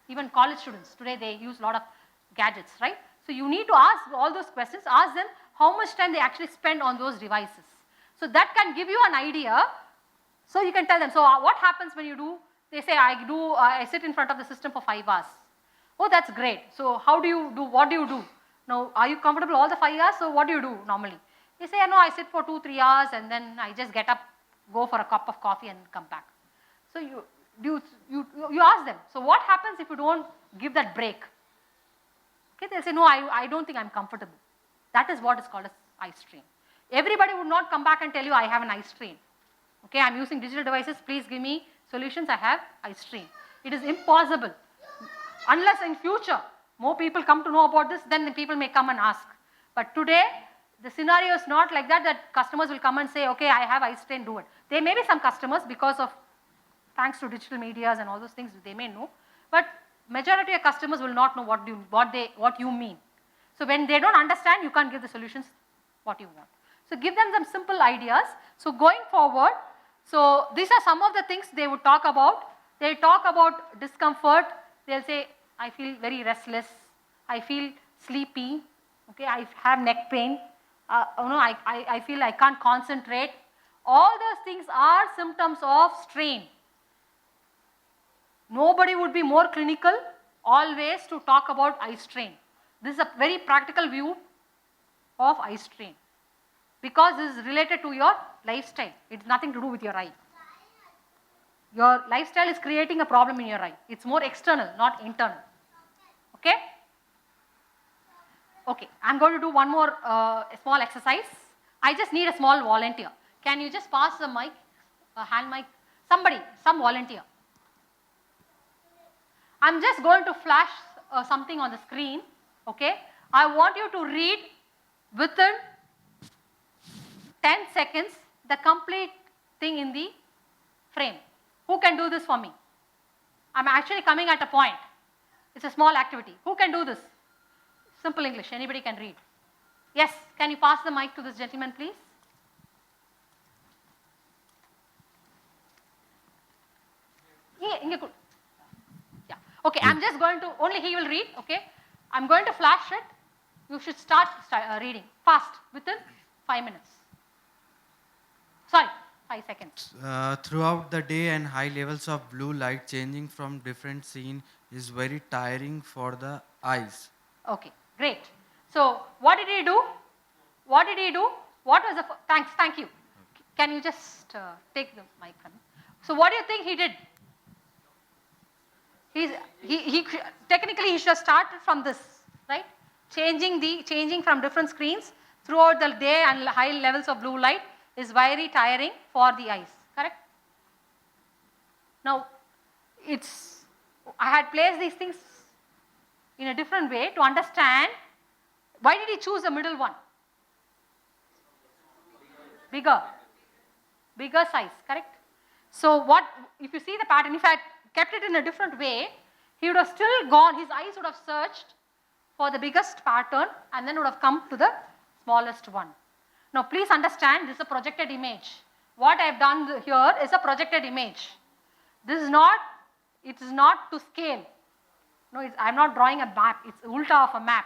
even college students, today they use a lot of gadgets, right? So you need to ask all those questions, ask them how much time they actually spend on those devices. So that can give you an idea. So you can tell them, so what happens when you do, they say I sit in front of the system for 5 hours. Oh, that's great. So how do you do, what do you do? Now, are you comfortable all the 5 hours? So what do you do normally? They say, no, I sit for 2-3 hours and then I just get up, go for a cup of coffee and come back. So you ask them, so what happens if you don't give that break? Okay, they'll say, no, I don't think I'm comfortable. That is what is called as eye strain. Everybody would not come back and tell you, I have an eye strain. Okay, I'm using digital devices, please give me solutions, I have eye strain. It is impossible. Unless in future, more people come to know about this, then the people may come and ask. But today, the scenario is not like that, that customers will come and say, okay, I have eye strain, do it. There may be some customers because of, thanks to digital medias and all those things, they may know. But majority of customers will not know what you mean. So when they don't understand, you can't give the solutions what you want. So give them some simple ideas. So going forward, so these are some of the things they would talk about. They talk about discomfort. They'll say, I feel very restless. I feel sleepy. Okay, I have neck pain. I feel I can't concentrate. All those things are symptoms of strain. Nobody would be more clinical always to talk about eye strain. This is a very practical view of eye strain because this is related to your lifestyle. It's nothing to do with your eye. Your lifestyle is creating a problem in your eye. It's more external, not internal. Okay? Okay, I'm going to do one more small exercise. I just need a small volunteer. Can you just pass the mic, hand mic? Somebody, some volunteer. I'm just going to flash something on the screen, okay? I want you to read within 10 seconds the complete thing in the frame. Who can do this for me? I'm actually coming at a point. It's a small activity. Who can do this? Simple English, anybody can read. Yes, can you pass the mic to this gentleman, please? Yeah. Okay, I'm just going to, only he will read, okay? I'm going to flash it. You should start reading fast, within 5 minutes. Sorry, 5 seconds. Throughout the day and high levels of blue light changing from different scene is very tiring for the eyes. Okay, great. So what did he do? What did he do? What was the, thank you. Can you just take the mic from me? So what do you think he did? Technically he should have started from this, right? Changing from different screens throughout the day and high levels of blue light is very tiring for the eyes, correct? Now, I had placed these things in a different way to understand why did he choose the middle one? Bigger size, correct? So what, if you see the pattern, if I had kept it in a different way, he would have still gone, his eyes would have searched for the biggest pattern and then would have come to the smallest one. Now please understand, this is a projected image. What I have done here is a projected image. This is not It is not to scale. No, I'm not drawing a map. It's ulta of a map.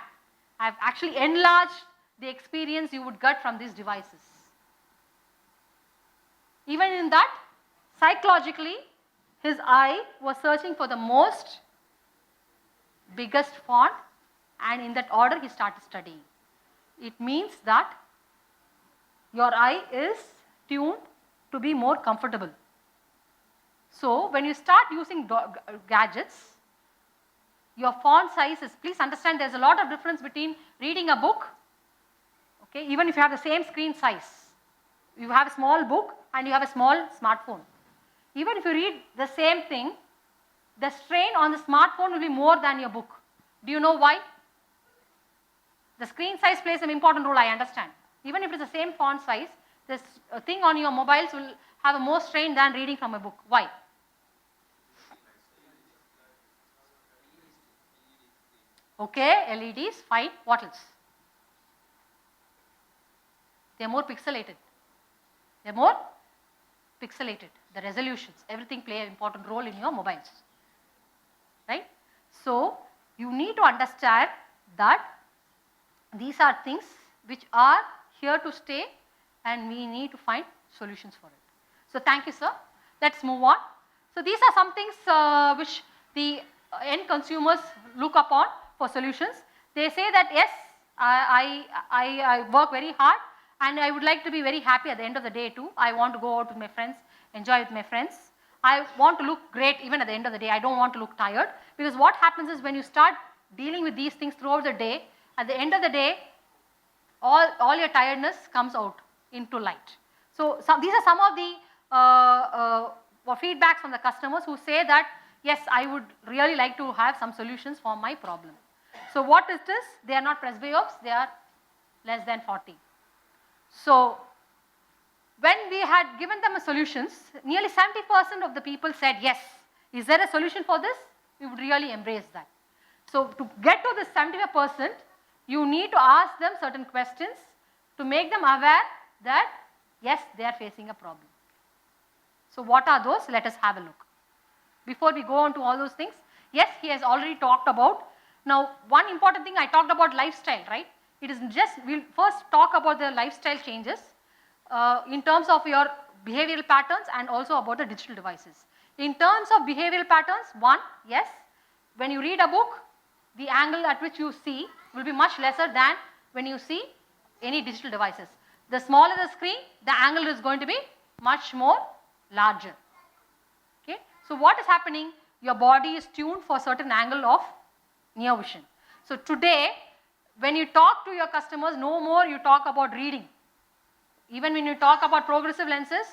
I've actually enlarged the experience you would get from these devices. Even in that, psychologically, his eye was searching for the most biggest font, and in that order he started studying. It means that your eye is tuned to be more comfortable. So when you start using gadgets, your font size is, please understand there's a lot of difference between reading a book, okay, even if you have the same screen size. You have a small book and you have a small smartphone. Even if you read the same thing, the strain on the smartphone will be more than your book. Do you know why? The screen size plays an important role, I understand. Even if it's the same font size, this thing on your mobiles will have a more strain than reading from a book. Why? Okay, LEDs, fine. What else? They are more pixelated. They are more pixelated. The resolutions, everything play an important role in your mobiles. Right? So, you need to understand that these are things which are here to stay and we need to find solutions for it. So, thank you, sir. Let's move on. So, these are some things which the end consumers look upon for solutions. They say that yes, I work very hard and I would like to be very happy at the end of the day too. I want to go out with my friends, enjoy with my friends. I want to look great even at the end of the day. I don't want to look tired, because what happens is when you start dealing with these things throughout the day, at the end of the day, all your tiredness comes out into light. So these are some of the feedbacks from the customers who say that yes, I would really like to have some solutions for my problem. So what is this? They are not presbyopes, they are less than 40. So when we had given them a solutions, nearly 70% of the people said yes. Is there a solution for this? We would really embrace that. So to get to this 75%, you need to ask them certain questions to make them aware that yes, they are facing a problem. So what are those? Let us have a look. Before we go on to all those things, yes, he has already talked about. Now, one important thing, I talked about lifestyle, right? It is just, we'll first talk about the lifestyle changes in terms of your behavioral patterns and also about the digital devices. In terms of behavioral patterns, one, yes, when you read a book, the angle at which you see will be much lesser than when you see any digital devices. The smaller the screen, the angle is going to be much more larger. Okay? So what is happening? Your body is tuned for a certain angle of near vision. So today, when you talk to your customers, no more you talk about reading. Even when you talk about progressive lenses,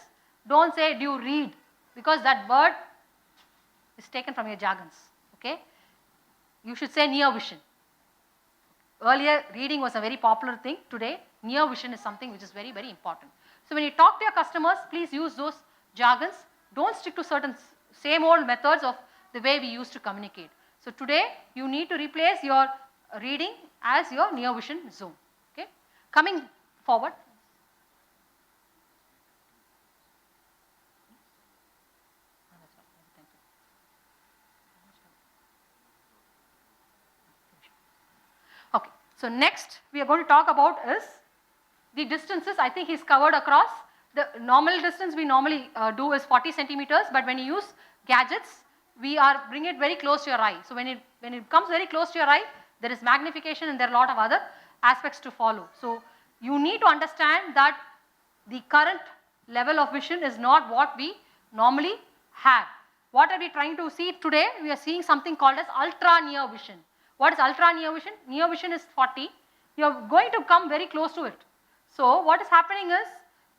don't say, do you read? Because that word is taken from your jargons. Okay? You should say near vision. Earlier, reading was a very popular thing. Today, near vision is something which is very, very important. So when you talk to your customers, please use those jargons. Don't stick to certain same old methods of the way we used to communicate. So today, you need to replace your reading as your near vision zone. Okay? Coming forward. Okay, so next we are going to talk about is the distances. I think he's covered across. The normal distance we normally do is 40 centimeters, but when you use gadgets, we are bring it very close to your eye. So when it comes very close to your eye, there is magnification and there are a lot of other aspects to follow. So you need to understand that the current level of vision is not what we normally have. What are we trying to see today? We are seeing something called as ultra near vision. What is ultra near vision? Near vision is 40. You are going to come very close to it. So what is happening is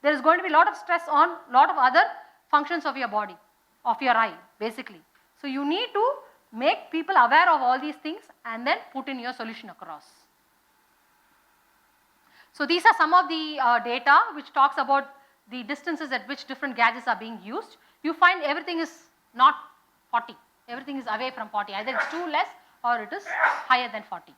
there is going to be a lot of stress on a lot of other functions of your body, of your eye, basically. So you need to make people aware of all these things and then put in your solution across. So these are some of the data which talks about the distances at which different gadgets are being used. You find everything is not 40. Everything is away from 40. Either it's too less or it is higher than 40.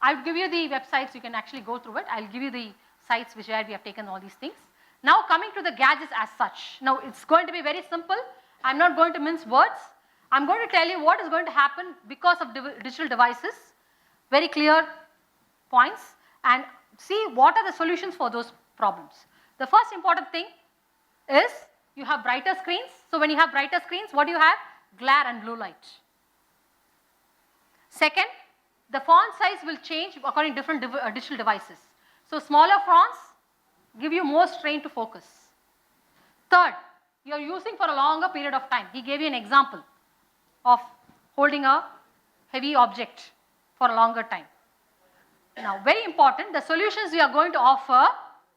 I'll give you the websites, you can actually go through it. I'll give you the sites where we have taken all these things. Now coming to the gadgets as such. Now it's going to be very simple. I'm not going to mince words. I'm going to tell you what is going to happen because of digital devices, very clear points, and see what are the solutions for those problems. The first important thing is you have brighter screens. So when you have brighter screens, what do you have? Glare and blue light. Second, the font size will change according to different digital devices. So smaller fonts give you more strain to focus. Third, you are using for a longer period of time. He gave you an example of holding a heavy object for a longer time. Now, very important, the solutions we are going to offer,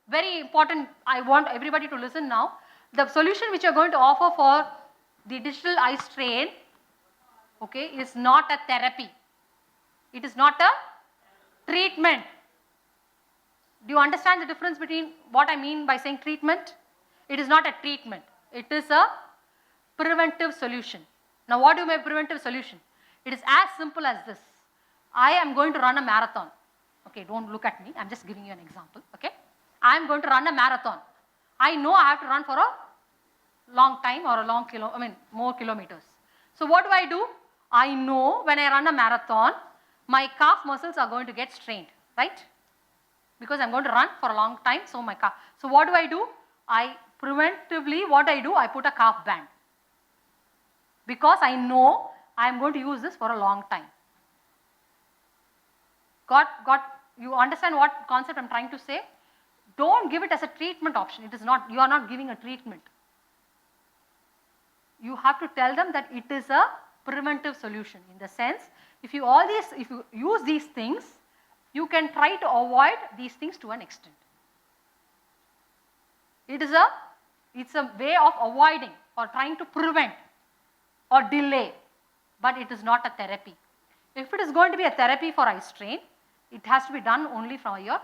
very important, I want everybody to listen now. The solution which you are going to offer for the digital eye strain, okay, is not a therapy. It is not a treatment. Do you understand the difference between what I mean by saying treatment? It is not a treatment. It is a preventive solution. Now, what do you mean by preventive solution? It is as simple as this. I am going to run a marathon. Okay, don't look at me. I'm just giving you an example. Okay, I am going to run a marathon. I know I have to run for a long time or a more kilometers. So what do? I know when I run a marathon, my calf muscles are going to get strained, right? Because I'm going to run for a long time, so my calf. So what do? I preventively, I put a calf band. Because I know I am going to use this for a long time. You understand what concept I'm trying to say? Don't give it as a treatment option. It is not, you are not giving a treatment. You have to tell them that it is a preventive solution, in the sense, if you use these things, you can try to avoid these things to an extent. It's a way of avoiding or trying to prevent or delay, but it is not a therapy. If it is going to be a therapy for eye strain, it has to be done only from your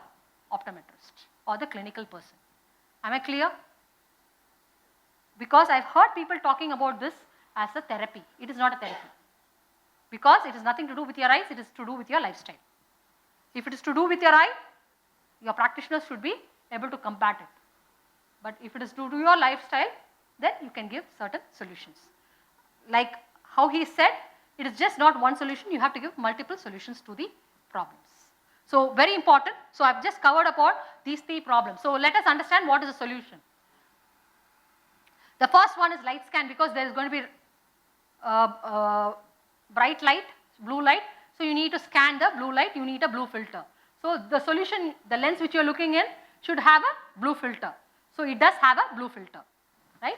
optometrist or the clinical person. Am I clear? Because I've heard people talking about this as a therapy. It is not a therapy. Because it has nothing to do with your eyes, it is to do with your lifestyle. If it is to do with your eye, your practitioners should be able to combat it. But if it is to do your lifestyle, then you can give certain solutions. Like how he said, it is just not one solution, you have to give multiple solutions to the problems. So very important. So I've just covered about these three problems. So let us understand what is the solution. The first one is light scan, because there is going to be bright light, blue light. So you need to scan the blue light, you need a blue filter. So the solution, the lens which you are looking in should have a blue filter. So it does have a blue filter, right?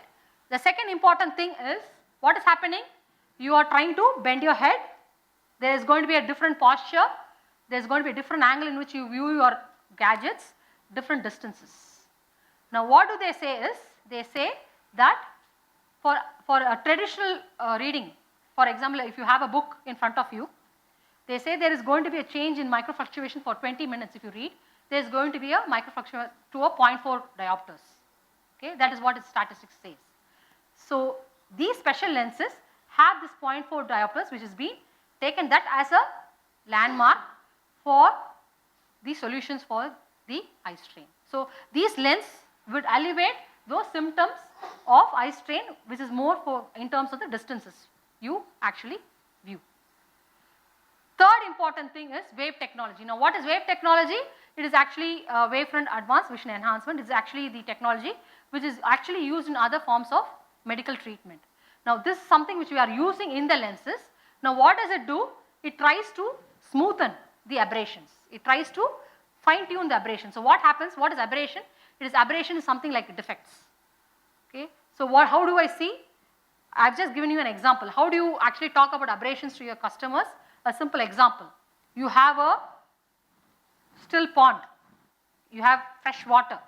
The second important thing is, what is happening? You are trying to bend your head. There is going to be a different posture. There is going to be a different angle in which you view your gadgets, different distances. Now what do they say is, they say that for a traditional reading, for example, if you have a book in front of you, they say there is going to be a change in microfluctuation for 20 minutes if you read. There is going to be a microfluctuation to a 0.4 diopters. Okay, that is what its statistics says. So these special lenses have this 0.4 diopters, which is being taken that as a landmark for the solutions for the eye strain. So these lenses would alleviate those symptoms of eye strain, which is more for in terms of the distances you actually view. Third important thing is wave technology. Now what is wave technology? It is actually wavefront advanced vision enhancement. It is actually the technology which is actually used in other forms of medical treatment. Now this is something which we are using in the lenses. Now what does it do? It tries to smoothen the aberrations. It tries to fine tune the aberration. So what happens? What is aberration? Aberration is something like defects. Okay. So how do I see? I've just given you an example. How do you actually talk about aberrations to your customers? A simple example. You have a still pond. You have fresh water.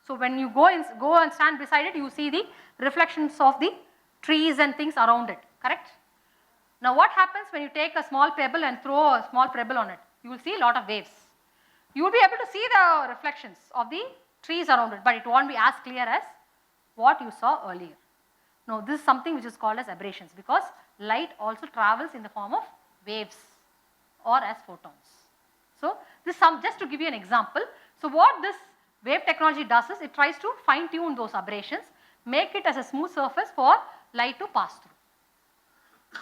So when you go and stand beside it, you see the reflections of the trees and things around it. Correct? Now what happens when you take a small pebble and throw a small pebble on it? You will see a lot of waves. You will be able to see the reflections of the trees around it, but it won't be as clear as what you saw earlier. Now this is something which is called as aberrations, because light also travels in the form of waves or as photons. So this just to give you an example. So what this wave technology does is, it tries to fine tune those aberrations, make it as a smooth surface for light to pass through.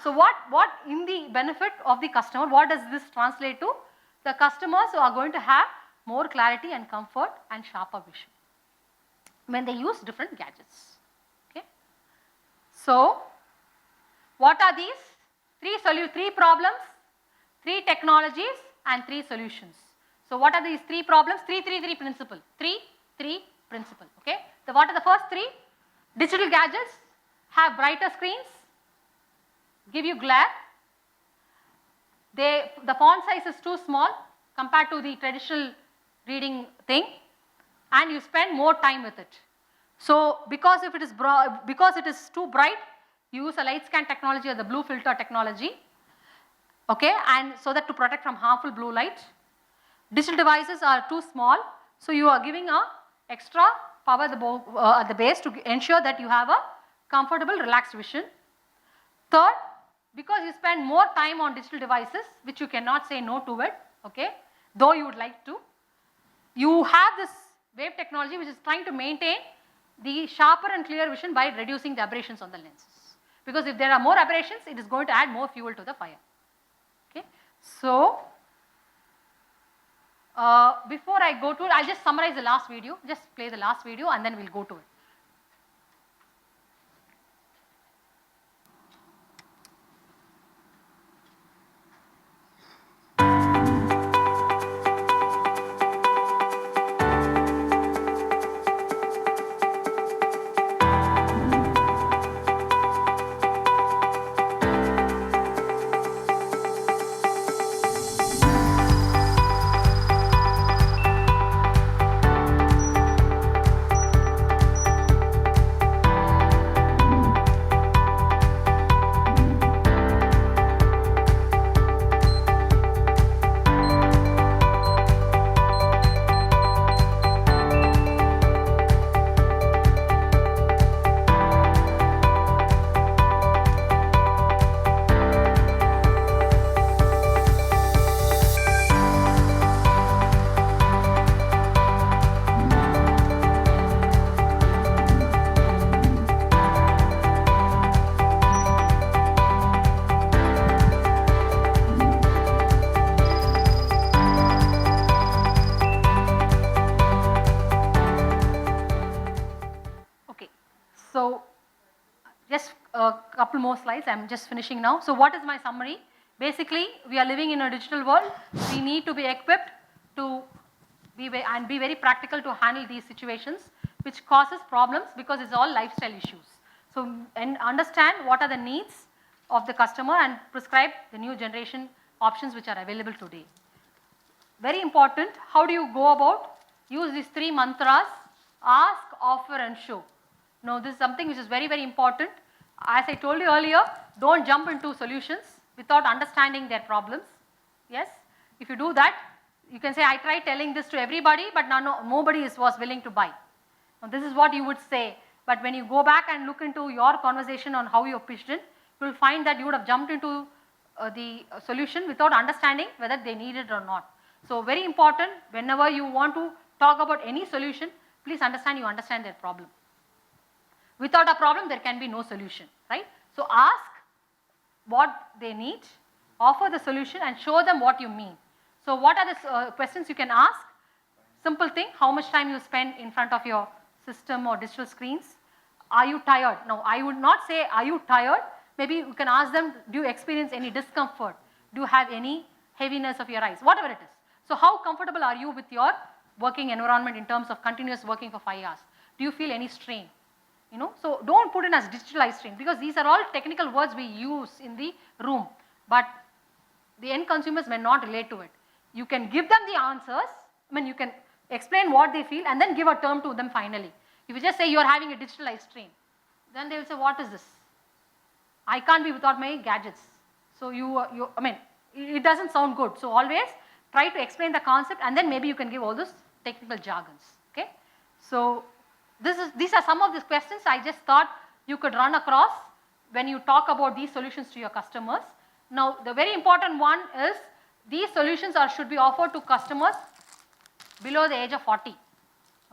So what in the benefit of the customer, what does this translate to? The customers are going to have more clarity and comfort and sharper vision when they use different gadgets. Okay. So what are these? Three problems, 3 technologies and 3 solutions. So what are these 3 problems? 3 principle. 3 principle. Okay. So what are the first 3? Digital gadgets have brighter screens, give you glare. The font size is too small compared to the traditional reading thing, and you spend more time with it. So because it is too bright, you use a light scan technology or the blue filter technology, okay, and so that to protect from harmful blue light. Digital devices are too small, so you are giving a extra power at the base to ensure that you have a comfortable, relaxed vision. Third, because you spend more time on digital devices, which you cannot say no to it, okay, though you would like to, you have this wave technology which is trying to maintain the sharper and clear vision by reducing the aberrations on the lenses. Because if there are more aberrations, it is going to add more fuel to the fire. Okay. So, before I go to it, I'll just summarize the last video, just play the last video and then we'll go to it. So, just a couple more slides, I am just finishing now. So, what is my summary? Basically, we are living in a digital world. We need to be equipped to be very practical to handle these situations which causes problems because it's all lifestyle issues. So, and understand what are the needs of the customer and prescribe the new generation options which are available today. Very important, how do you go about? Use these 3 mantras: ask, offer and show. Now this is something which is very important. As I told you earlier, don't jump into solutions without understanding their problems. Yes, if you do that, you can say I tried telling this to everybody but nobody was willing to buy. Now this is what you would say, but when you go back and look into your conversation on how you pitched it, you will find that you would have jumped into the solution without understanding whether they need it or not. So very important, whenever you want to talk about any solution, please understand you understand their problem. Without a problem, there can be no solution, right? So ask what they need, offer the solution and show them what you mean. So what are the questions you can ask? Simple thing, how much time you spend in front of your system or digital screens? Are you tired? No, I would not say are you tired. Maybe you can ask them, do you experience any discomfort? Do you have any heaviness of your eyes? Whatever it is. So how comfortable are you with your working environment in terms of continuous working for 5 hours? Do you feel any strain? You know, so don't put in as digitalized strain because these are all technical words we use in the room, but the end consumers may not relate to it. You can give them the answers, I mean you can explain what they feel and then give a term to them finally. If you just say you are having a digitalized strain, then they will say what is this? I can't be without my gadgets. So I mean, it doesn't sound good. So always try to explain the concept and then maybe you can give all those technical jargons, okay? So these are some of the questions I just thought you could run across when you talk about these solutions to your customers. Now, the very important one is these solutions should be offered to customers below the age of 40,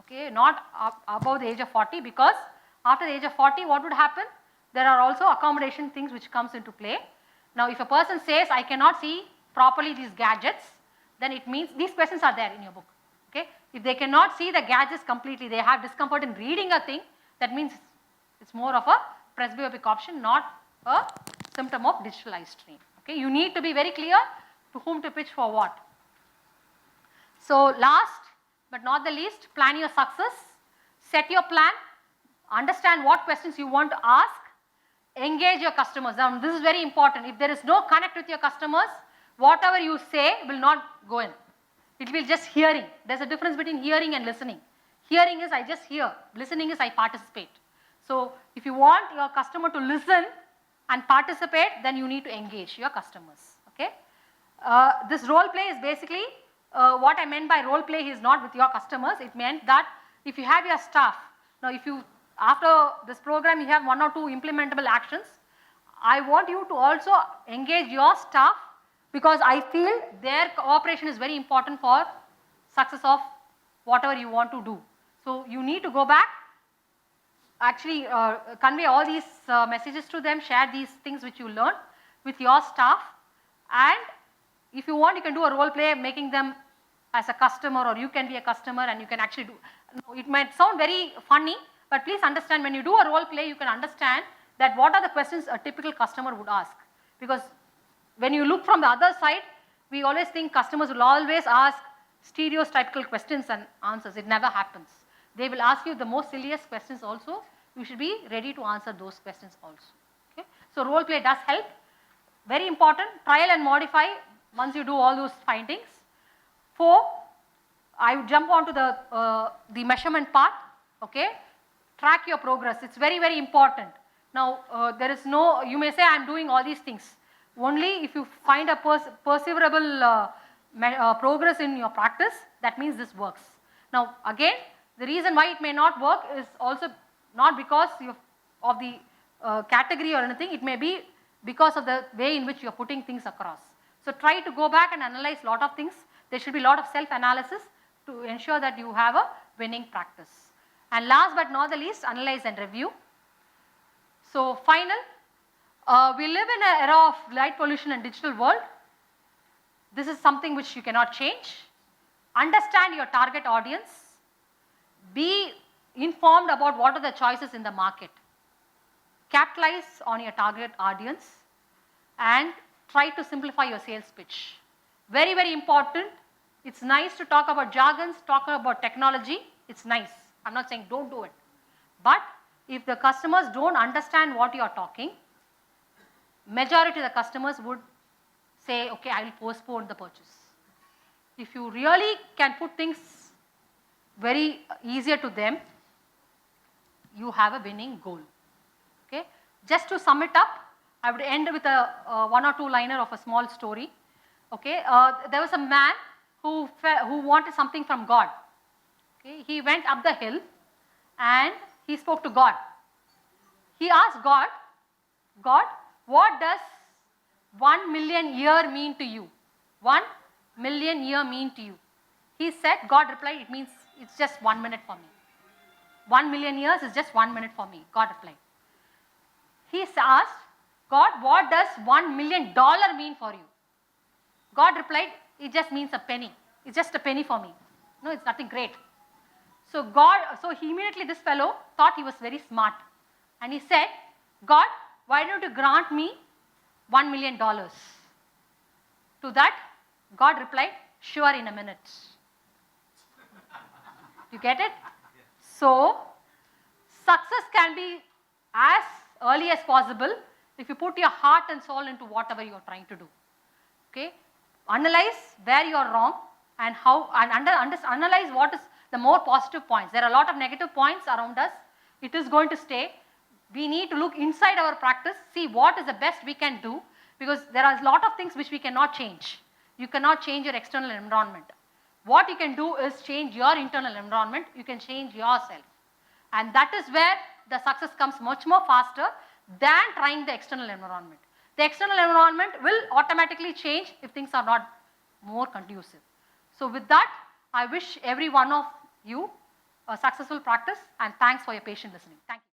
okay, not above the age of 40, because after the age of 40, what would happen? there are also accommodation things which comes into play. Now, if a person says, I cannot see properly these gadgets, then it means these questions are there in your book. Okay? If they cannot see the gadgets completely, they have discomfort in reading a thing, that means it's more of a presbyopic option, not a symptom of digital eye strain. Okay? You need to be very clear to whom to pitch for what. So, last but not the least, plan your success, set your plan, understand what questions you want to ask, engage your customers. Now, this is very important. If there is no connect with your customers, whatever you say will not go in. It will just hearing. There's a difference between hearing and listening. Hearing is I just hear, listening is I participate. So, if you want your customer to listen and participate, then you need to engage your customers. Okay? This role play is basically, what I meant by role play is not with your customers. It meant that if you have your staff, now if you, after this program you have 1 or 2 implementable actions, I want you to also engage your staff, because I feel their cooperation is very important for success of whatever you want to do. So, you need to go back, actually convey all these messages to them, share these things which you learned with your staff, and if you want you can do a role play making them as a customer, or you can be a customer and you can actually do. It might sound very funny, but please understand, when you do a role play you can understand that what are the questions a typical customer would ask, because when you look from the other side, we always think customers will always ask stereotypical questions and answers. It never happens. They will ask you the most silliest questions also. You should be ready to answer those questions also. Okay? So, role play does help. Very important, trial and modify once you do all those findings. 4, I would jump on to the measurement part. Okay? Track your progress. It's very, very important. Now, there is no, you may say I am doing all these things. Only if you find a perseverable progress in your practice, that means this works. Now, again, the reason why it may not work is also not because of the category or anything, it may be because of the way in which you are putting things across. So, try to go back and analyze a lot of things. There should be a lot of self-analysis to ensure that you have a winning practice. And last but not the least, analyze and review. So, final. We live in an era of light pollution and digital world. This is something which you cannot change. Understand your target audience. Be informed about what are the choices in the market. Capitalize on your target audience and try to simplify your sales pitch. Very, very important. It's nice to talk about jargons, talk about technology. It's nice. I'm not saying don't do it. But if the customers don't understand what you are talking, majority of the customers would say, okay, I will postpone the purchase. If you really can put things very easier to them, you have a winning goal. Okay? Just to sum it up, I would end with a 1 or 2 liner of a small story. Okay? There was a man who wanted something from God. Okay? He went up the hill and he spoke to God. He asked God, God, what does 1 million year mean to you? 1 million year mean to you? He said, God replied, it means it's just 1 minute for me. 1 million years is just 1 minute for me, God replied. He asked, God, what does $1 million mean for you? God replied, it just means a penny. It's just a penny for me. No, it's nothing great. So he immediately, this fellow thought he was very smart. And he said, God, why don't you grant me $1 million? To that, God replied, sure, in a minute. You get it? So, success can be as early as possible if you put your heart and soul into whatever you are trying to do. Okay? Analyze where you are wrong and analyze what is the more positive points. There are a lot of negative points around us. It is going to stay. We need to look inside our practice, see what is the best we can do, because there are a lot of things which we cannot change. You cannot change your external environment. What you can do is change your internal environment. You can change yourself. And that is where the success comes much more faster than trying the external environment. The external environment will automatically change if things are not more conducive. So with that, I wish every one of you a successful practice, and thanks for your patient listening. Thank you.